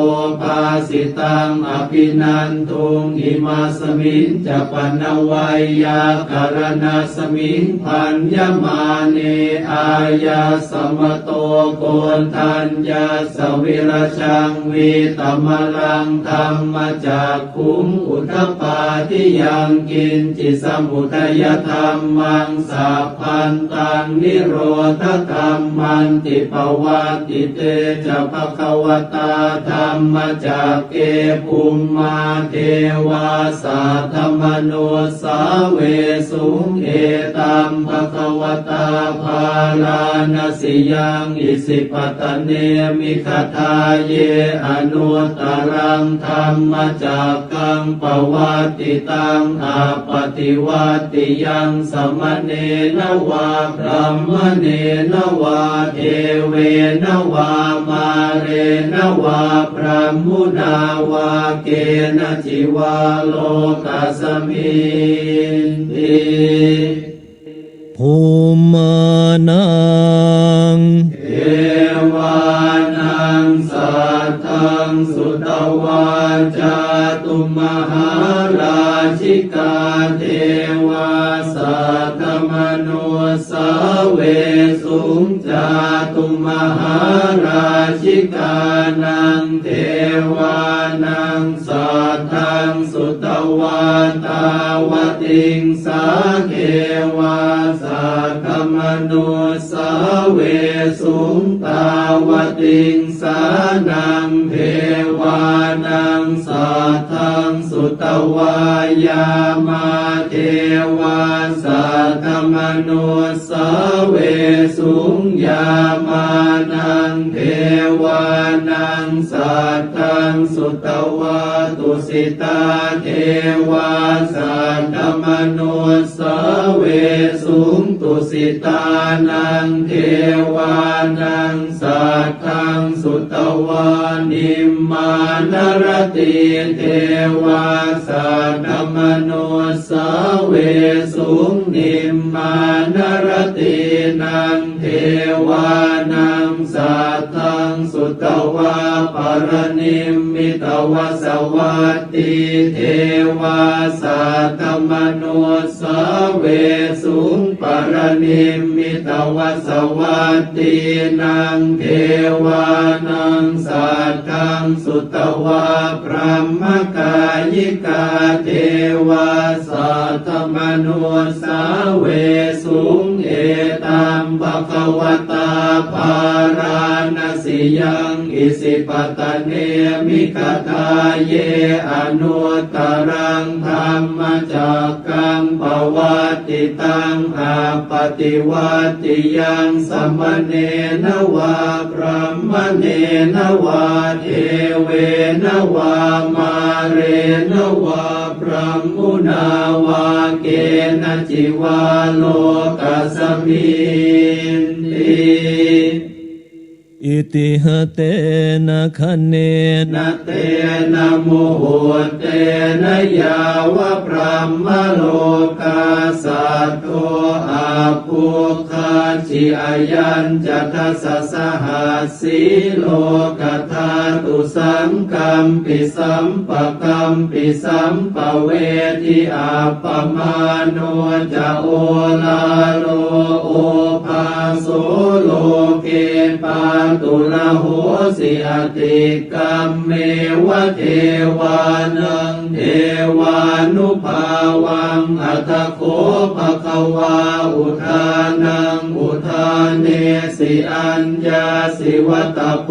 S4: ภาสิตังอภินันทุงอิมาสมิงจะปนวัยยาการณาสมิงพันยมาเนอายาสมโตโกนทัญญาสวิรชังวีตมลังธรรมจากขุงอุทธปาทิยังกินจิสมุทัยธรรมังสัพพันตังนิโรธธรรมันติปวัตติเตจะภควตาธรรมจากเกภูมิมาเทวาสัทธมโนสาเวสุงเอตัมภควตาภาลานสิยังอิสิปตเนมิคทาเยอนุตตรังธรรมจากกังปวัตติตังอาปฏิวัติยังสมเนนวาพรหมเนนวาเทเวนวามาเรนวาพรหมุนาวาเกณจิวาโลกัสมินติ
S3: ภูมานัง
S4: เอวานังสัทธังสุตวาจาตุมหาราชิกาเทวาสัทธมโนสาเวสุงจาตุมหาราชิกานังเทวานังสัทธังสุตวาตาวติงสาเกวาสัทธมโนสาเวสุงตาวติงสานังเทวานังสัทธังสุตวายามาเทวาสัทธมโนสาเวสุงยามานังเทวานังสัทธังสุตวาตุสิตาเทวาสัทธมโนสาเวสุงตุสิตานังเทวานังสัทธังสุตวานิมมานรติเทวาสัทธมโนสาเวสุงนิมมานรตินังเทวานัง สัทธังสุตวะปรนิมมิตวสวัตติเทวาสัตตมนุสเวสุงปรนิมมิตวสวัตตินังเทวานังสัตถังสุตวะพระมกายิกาเทวาสัตตมนุสเวสุงเอตัมภควตาภาราณสิยังอิสิปตเนมิกตาเยอนุตตรังธรรมจักกังปวัตติตังอาปฏิวัติยังสมเนนวาพระมเนนวาเทเวนวามาเรนวาพระมุนาวาเกณจิวาโลกัสมินติ
S3: อิติหะเตนะคะเน
S4: นะเตนะโมโหเตนะยาวะพระมโลกาสัตโตอาภูคาจิอายัญจัตสสหัสสีโลกธาตุสังกัมปิสัมปะกัมปิสัมปะเวทิอาปมาโนจะโอลาโลโอภาโสโลเกปาตุระโหสิอติกัมเมวะเทวานังเทวานุภาวังอัตโคภควาอุทานังอุทานเนสิอัญญาสิวัตโพ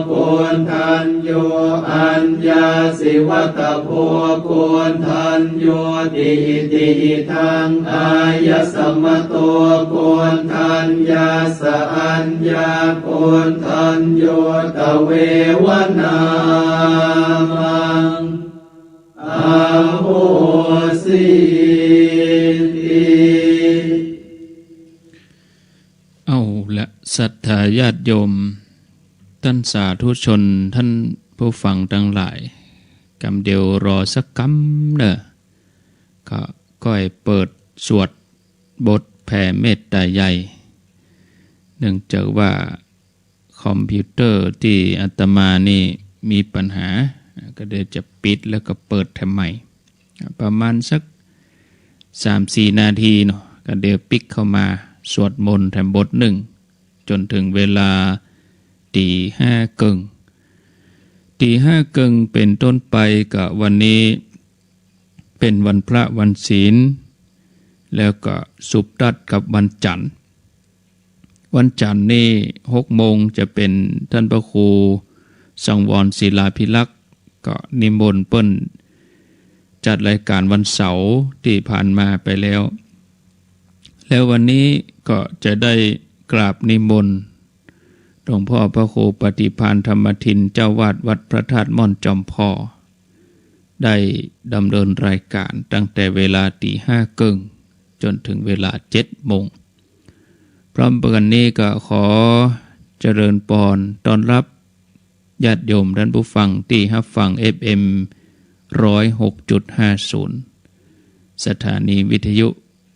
S4: โกนทันโยอัญญาสิวัตโพโกนทันโยติติทังอายสมโตโกนทันยาสอัญญาโกนทันโยตเววนามังอาโหสิติ
S1: เอาละศรัทธาญาติโยมท่านสาธุชนท่านผู้ฟังทั้งหลายกำเดียวรอสักกำเนอะก็ค่อยเปิดสวดบทแผ่เมตตาใหญ่เนื่องจากว่าคอมพิวเตอร์ที่อาตมานี่มีปัญหาก็เดี๋ยวจะปิดแล้วก็เปิดทำใหม่ประมาณสัก 3-4 นาทีเนาะก็เดี๋ยวปิกเข้ามาสวดมนต์แถมบทหนึ่งจนถึงเวลา 5:30 5:30เป็นต้นไปกับวันนี้เป็นวันพระวันศีลแล้วก็สุบตัดกับวันจันทร์วันจันทร์นี่ 6 โมงจะเป็นท่านพระครูสังวรศิลาภิลักษ์ก็นิมนต์เปิ้นจัดรายการวันเสาร์ที่ผ่านมาไปแล้วแล้ววันนี้ก็จะได้กราบนิมนต์หลวงพ่อพระครูปฏิภาณธรรมทินเจ้าวาดวัดพระธาตุม่อนจอมพ่อได้ดำเนินรายการตั้งแต่เวลา 5:30 จนถึงเวลา 7 โมงพร้อมกันนี้ก็ขอเจริญพรต้อนรับญาติโยมท่านผู้ฟังที่รับฟัง FM 106.50 สถานีวิทยุ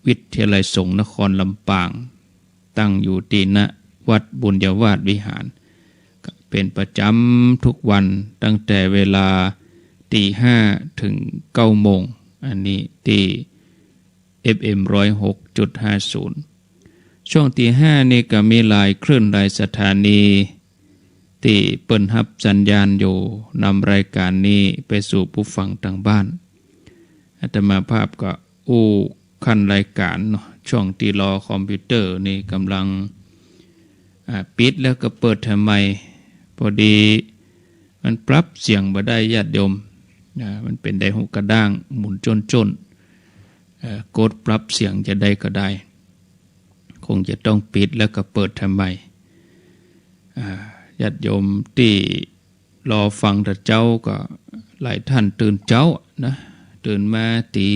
S1: วิทยาลัยสงฆ์นครลำปางตั้งอยู่ที่ณวัดบุญยวาสวิหารเป็นประจำทุกวันตั้งแต่เวลา 5:00 ถึง 9 โมงอันนี้ที่ FM 106.50 ช่วง 5:00 นี่ก็มีหลายคลื่นหลายสถานีที่เปิ้นรับสัญญาณอยู่นำรายการนี้ไปสู่ผู้ฟังทางบ้านอาตมาภาพก็ขั้นรายการเนาะช่วงที่รอคอมพิวเตอร์นี่กำลังปิดแล้วก็เปิดทำไมพอดีมันปรับเสียงบ่ได้ญาติโยมมันเป็นไดหูกระด้างหมุนจนกดปรับเสียงจะได้ก็ได้คงจะต้องปิดแล้วก็เปิดทำไมญาติโยมที่รอฟังแต่เจ้าก็หลายท่านตื่นเจ้านะตื่นมาตี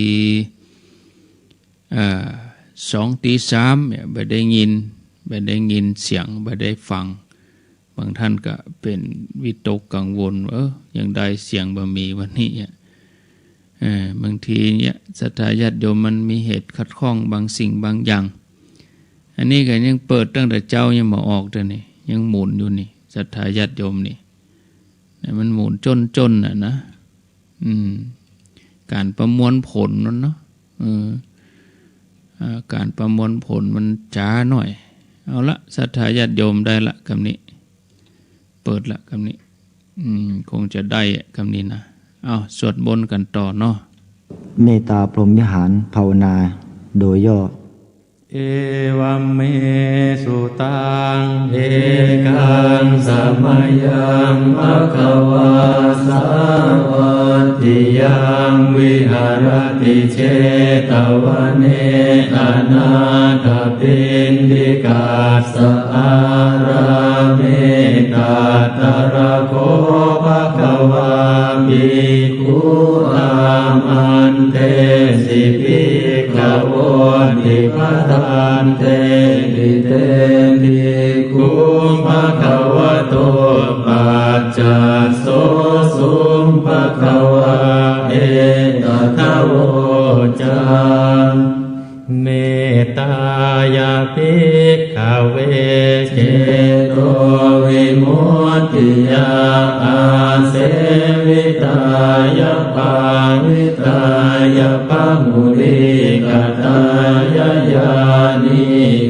S1: 2 ตี 3เนี่ยไม่ได้ยินเสียงไม่ได้ฟังบางท่านก็เป็นวิตกกังวลยังได้เสียงบ่มีวันนี้บางทีเนี่ยศรัทธาญาติโยมมันมีเหตุขัดข้องบางสิ่งบางอย่างอันนี้ก็ยังเปิดตั้งแต่เจ้ายังมาออกแต่นี่ ยังหมุนอยู่นี่ศรัทธาญาติโยมนี่มันหมุนจนน่ะนะการประมวลผลนั่นเนาะการประมวลผลมันช้าหน่อยเอาละศรัทธาญาติโยมได้ละคำนี้เปิดละคำนี้คงจะได้คำนี้นะเอาสวดมนต์กันต่อเนาะ
S5: เมตตาพรหมวิหารภาวนาโดยย่อ
S3: เอวัมเมสุตัง
S4: เอกังสัมมายังภควาสาวัตถิยังวิหารติเชตวันเนอนาถปิณฑิกาสอาราเมตตาระโคภควาภิกขุอามันเตสิภิกขวติปทานเตติเตภิกขุภควโตปัจจัสโสสุภควาเอตทะโวจา
S3: เมตตายาภิกขเวเจโต
S4: วิมุตติยาอาเสวิตายาปาวิตายาปะมุริกตายาญาณิ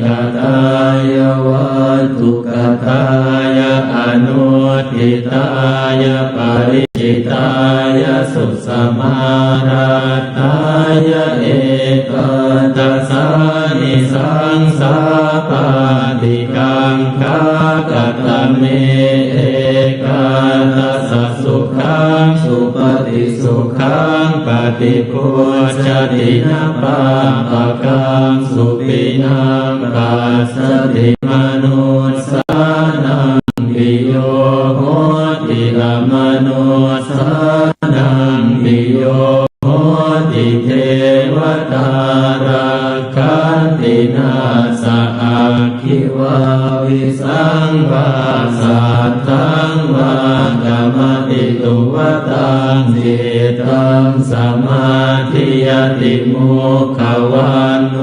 S4: กตายาวัตถุกตายาอนุทิตายาปริจิตายาสุสมาราตายาเอกตัสสานิสังสาปาติกังคากตเมเอกตัสสะสุขังสุปฏิสุขังปฏิพุชตินะปะปะกังสุปินังปัสสติมนุสสานังปิโยโหติละมนุสสานังปิโยโหติเทวตาราคันตินาสะอาคิวาวิสังวาสัตตังวากรรมติตุวตังจิตตังสมาธิยติมุขวันโน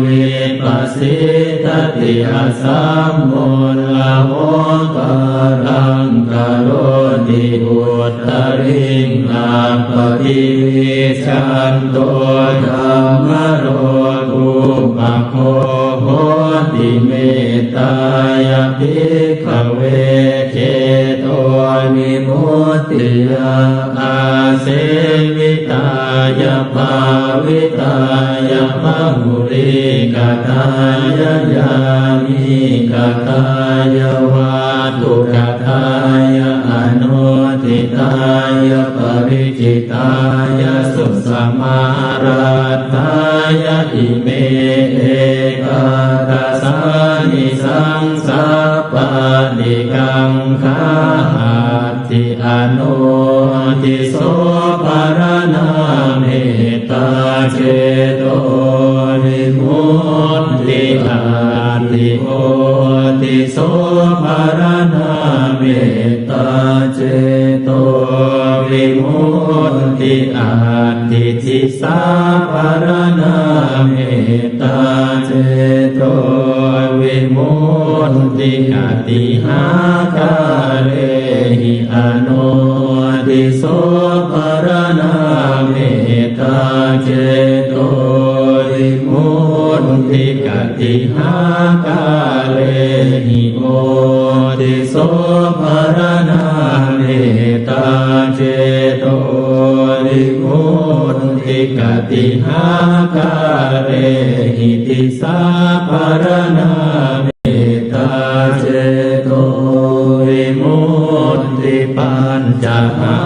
S4: วิปัสสิทติอาสัมโมลาโหกรังกโรติอุตตริงอาปฏิวิชันโตธัมมโรตุปะโคโหติเมตตายาภิกขเวเจโตวิมุตติยาอาเสวิตายาภาวิตายาภมุริกตายาญาณิกตายาวัตถุกตายาอนุทิตายาปริจิตายาสุสมาราตายาอิเมเอกตัสสานิสังสาปานิกังคาติอนุทิโสภารนาเมตตาเจโตวิมุตติอาติโอติโสภารนาเมตตาเจโตวิมุตติอาติทิสาภารนาเมตตาเจโตวิมุตติกติหาคาเรหิอนุติโสภารนาเมตตาเจโตวิมุตติกติหาคาเรหิโอติโสภารนาเมตตาเจโตวิมุตติกติหาคาเรหิติสาภารนาเมตตาเจโตวิมุตติปัญจหา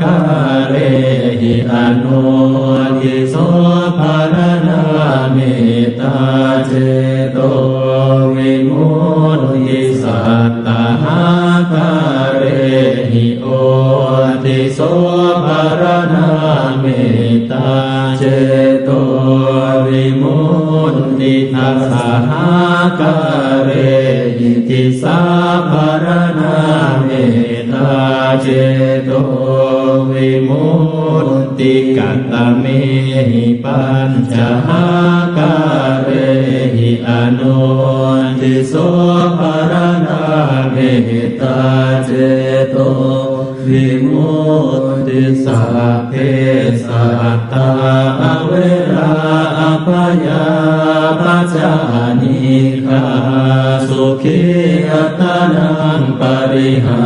S4: คาเรหิอนุทิโสภารนาเมตตาเจโตวิมุตติสัตตหาคาเรหิโอติโสภารนาเมตตาเจโตวิมุตติทัสสหาคาเรหิติสาภารนาเมตตาเจโตวิมุตติกัตตเมหิปัญจหาคาเรหิอนุติโสภารนา เมตตาเจโตวิมุตติสัพเพสัตตาเวราปยาปัจจานิฆาสุขีอัตนังปริหา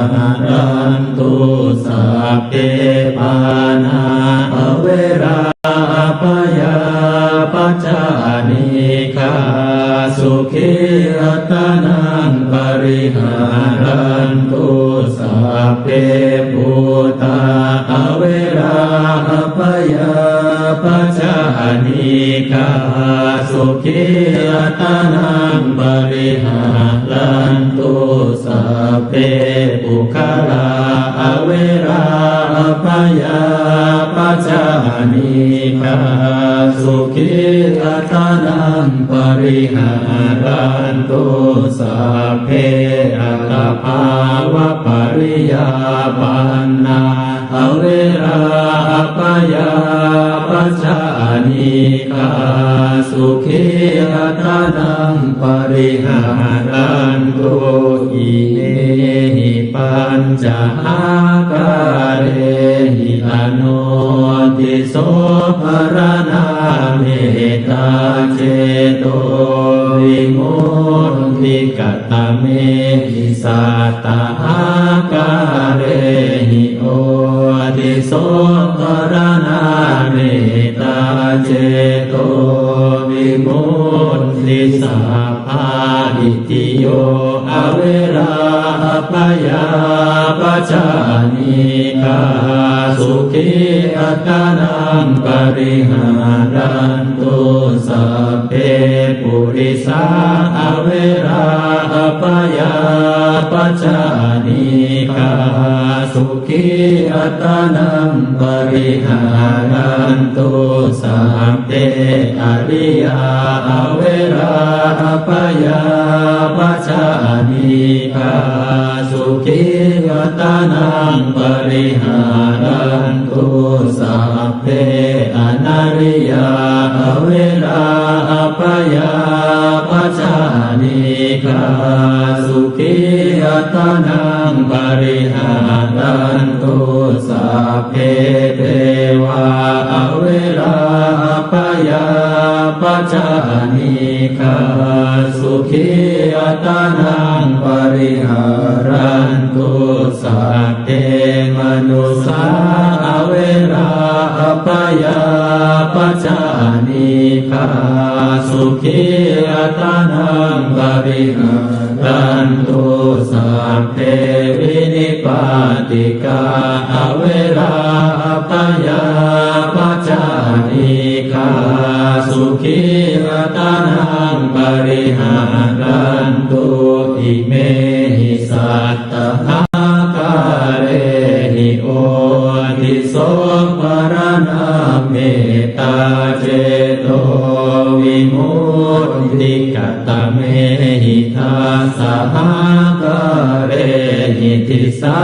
S4: รันตุสัพเพปานาเวราปยาปัจจานิฆาสุขีอัตนังปริหารันตุสัพเพปุตตาเวราปยาปัจจานิฆาสุขีอัตนังปริหารันตุสัพเพปุคลาเวราปยาปัจจานิฆาสุขีอัตนังปริหารันตุสัพเพอัตภาวะปริยาปันนาเวราปยาปัจจานิฆาสุขีอัตนังปริหารันตุอิเมหิปัญจอาการเรหิอโนติโสภรณาเมตตาเจโตวิมุตติกัตตะเมหิสัตตาการเรหิโอติโสภรณาเมตตาเจโตวิมุตติสัพพาดิติโยอเวราปยาปัจจานิฆาสุขีอัตนังปริหารันตุสัพเพปุริสาเวราปยาปัจจานิฆาสุขีอัตนังปริหารันตุสัพเพอริยาเวราปยาปัจจานิฆาสุขีอัตนังปริหารันตุสัพเพอนาริยาเวราปยาปัจจานิฆาสุขีอัตนังปริหารันตุสัพเพเทวาเวราปยาปัจจานิฆาสุขีอัตนังปริหารันตุสัพเพมนุสาเวราปยาปัจจานิฆาสุขีอัตนังปริหารันตุสัพเพวินิปาติกาเวราปยาปัจจานิฆาสุขีอัตนังปริหารันตุอิเมหิสัตตาการเรหิโอติโสภรณาเมตตาเจโตวิมุตติกัตตะเมหิทาสหการเรหิติสา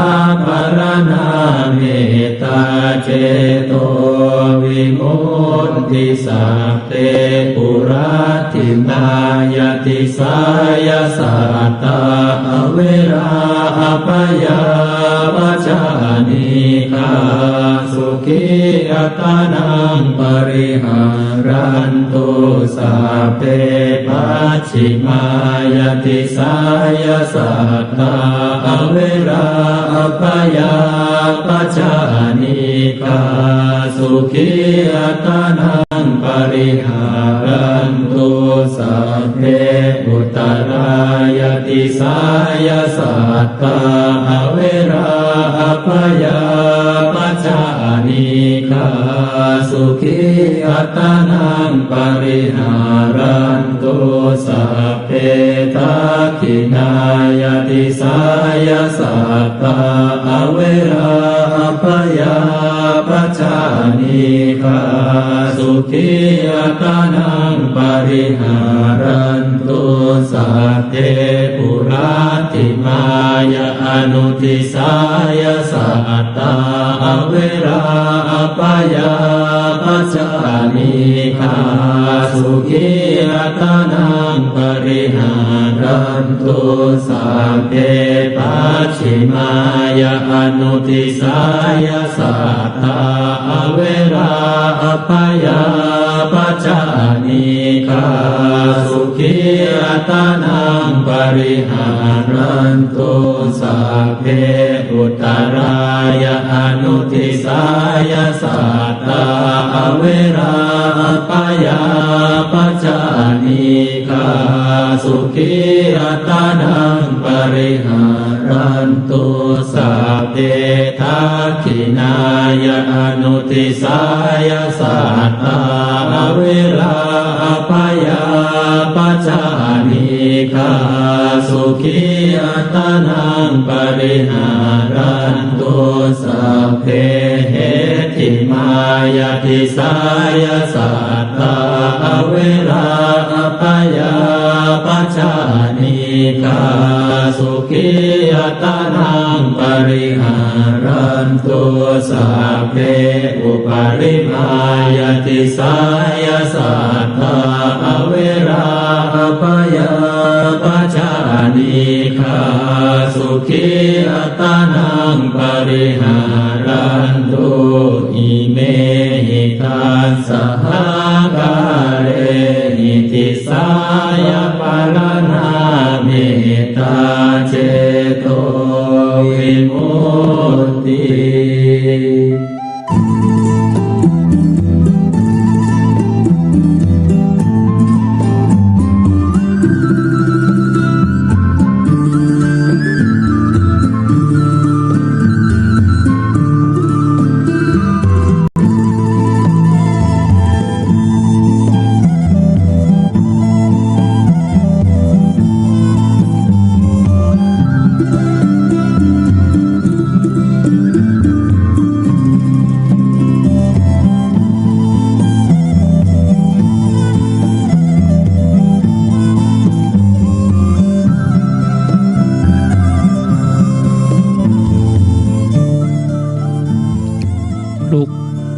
S4: ภรณาเมตตาเจโตวิมุตติสัพเพปุราทินายติสายสัตตาเวราปยาปัจจานิฆาสุขีอัตนังปริหารันตุสัพเพปัจฉิมายติสายสัตตาเวราปยาปัจจานิฆาสุขีอัตนังปริหารันตุสัพเพอุตตรายติสายสัตตาเวราปยาปัจจานิฆาสุขีอัตนังปริหารันตุสัพเพทักขินายติสายสัตตาเวราปยาปัจจานิฆาสุขีอัตนังปริหารันตุสัพเพปุราติมายอนุทิสายสัตตาเวราปยาปั ปัจจานิกาสุขีอัตนังปริหารันตุสัพเพปัจฉิมายาอนุทิสายาสัทธาอเวราอภยาปัจจานิกาสุขีอัตนังปริหารันตุสัพเพอุตตรายาอนุทิสายาสัทธาอเวราอภยาปัจจานิกาสุขีอัตนังปริหารันตุสัพเพทักขินายาอนุทิสายาสัทธาอเวราอภยาปัจจานิกาสุขีอัตนังปริหารันตุสัพเพเหติมายาทิสายาสัทธาอเวราอภยาปัจจานิกาสุขีอัตนังปริหารันตุสัพเพอุปาริมายาทิสายาสัทธาอเวราอภยาปัจจานิกาสุขีอัตนังปริหารันตุอิเมหิตัสสหการเรหิติสายาปารณาเมตตาเจโตวิมุตติ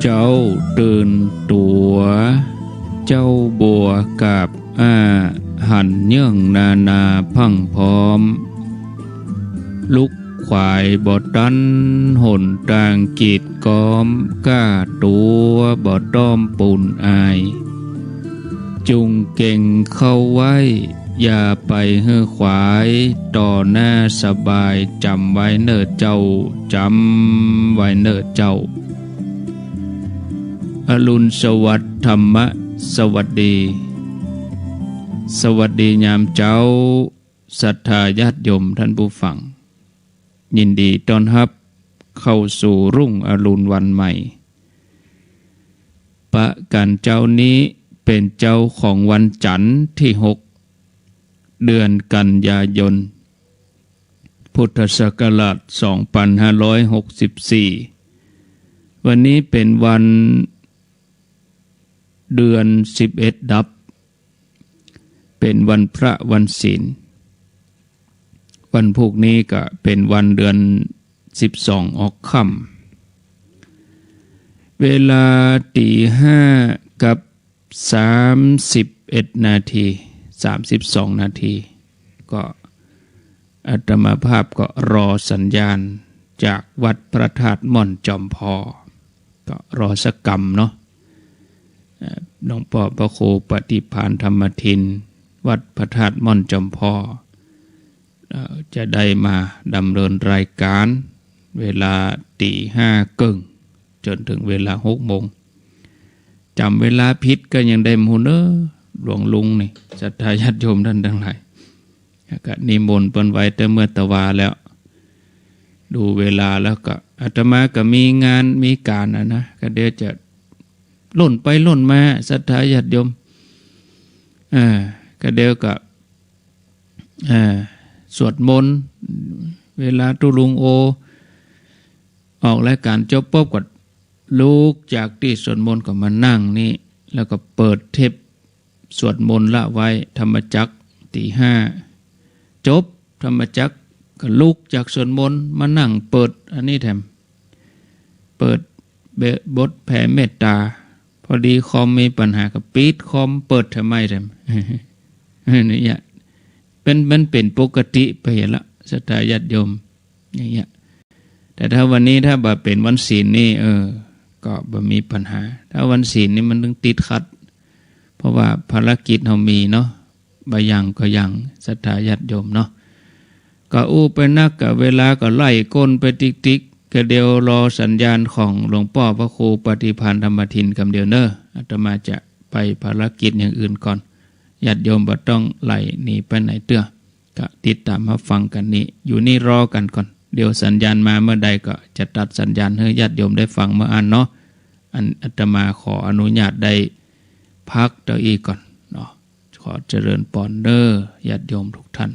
S1: เจ้าตื่นตัวเจ้าบัวกับหันเนื่องนาพังพร้อมลุกขวายบ่อดันหนต่างกีดกอมก้าตัวบ่อด้อมปูนอายจุงเก่งเข้าไว้อย่าไปเฮือขวายต่อหน้าสบายจำไว้เนิดเจ้าจำไว้เนิดเจ้าอรุณสวัสดิ์ธรรมะสวัสดีสวัสดียามเจ้าศรัทธาญาติโยมท่านผู้ฟังยินดีต้อนรับเข้าสู่รุ่งอรุณวันใหม่ประกันเจ้านี้เป็นเจ้าของวันจันทร์ที่6เดือนกันยายนพุทธศักราช2564วันนี้เป็นวันเดือน11ดับเป็นวันพระวันศีลวันพวกนี้ก็เป็นวันเดือน12ออกค่ำเวลา5:31 กับ31 นาที32 นาทีก็อาตมาภาพก็รอสัญญาณจากวัดพระธาตุม่อนจอมพอก็รอสักกรรมเนาะหลวงพ่อพระครูปฏิภาณธรรมทินวัดพระธาตุม่อนจอมพอจะได้มาดำเนินรายการเวลา5:30จนถึงเวลา6 โมงจำเวลาผิดก็ยังได้มูเนอหลวงลุงนี่ศรัทธาญาติโยมท่านทั้งหลายก็นิมนต์เปิ้นไว้แต่เมื่อตะวาแล้วดูเวลาแล้วก็อาตมาก็มีงานมีการนะก็เดี๋ยวจะล่นไปล่นมาศรัทธาญาติโยมก็เดี๋ยวก็สวดมนต์เวลาตุลุงโอออกรายการจบปุ๊บก็ลุกจากที่สวดมนต์ก็มานั่งนี่แล้วก็เปิดเทปสวดมนต์ละไว้ธรรมจักร5:00จบธรรมจักรก็ลุกจากสวดมนต์มานั่งเปิดอันนี้แถมเปิดบทแผ่เมตตา พอดีคอมมีปัญหากับปิดคอมเปิดทำไมเลยนี่มันเป็นปกติไปละศรัทธาญาติโยมอย่างเงี้ยแต่ถ้าวันนี้ถ้าบ่เป็นวันศีลนี่ก็บ่มีปัญหาถ้าวันศีลนี่มันต้องติดขัดเพราะว่าภารกิจเรามีเนาะบางอย่างก็ยังศรัทธาญาติโยมเนาะก็ไปนักกับเวลาก็ไล่ก้นไปติ๊กก็เดียวรอสัญญาณของหลวงพ่อพระครูปฏิภาณธรรมทินคำเดียวเนอะอาตมาจะไปภารกิจอย่างอื่นก่อนญาติโยมบ่ต้องไล่หนีไปไหนเตื้อก็ติดตามมาฟังกันนี้อยู่นี่รอกันก่อนเดี๋ยวสัญญาณมาเมื่อใดก็จะตัดสัญญาณให้ญาติโยมได้ฟังเมื่ออ่านเนาะอาตมาขออนุญาตได้พักเก้าอี้ก่อนเนาะขอเจริญปอนเด้อญาติโยมทุกท่าน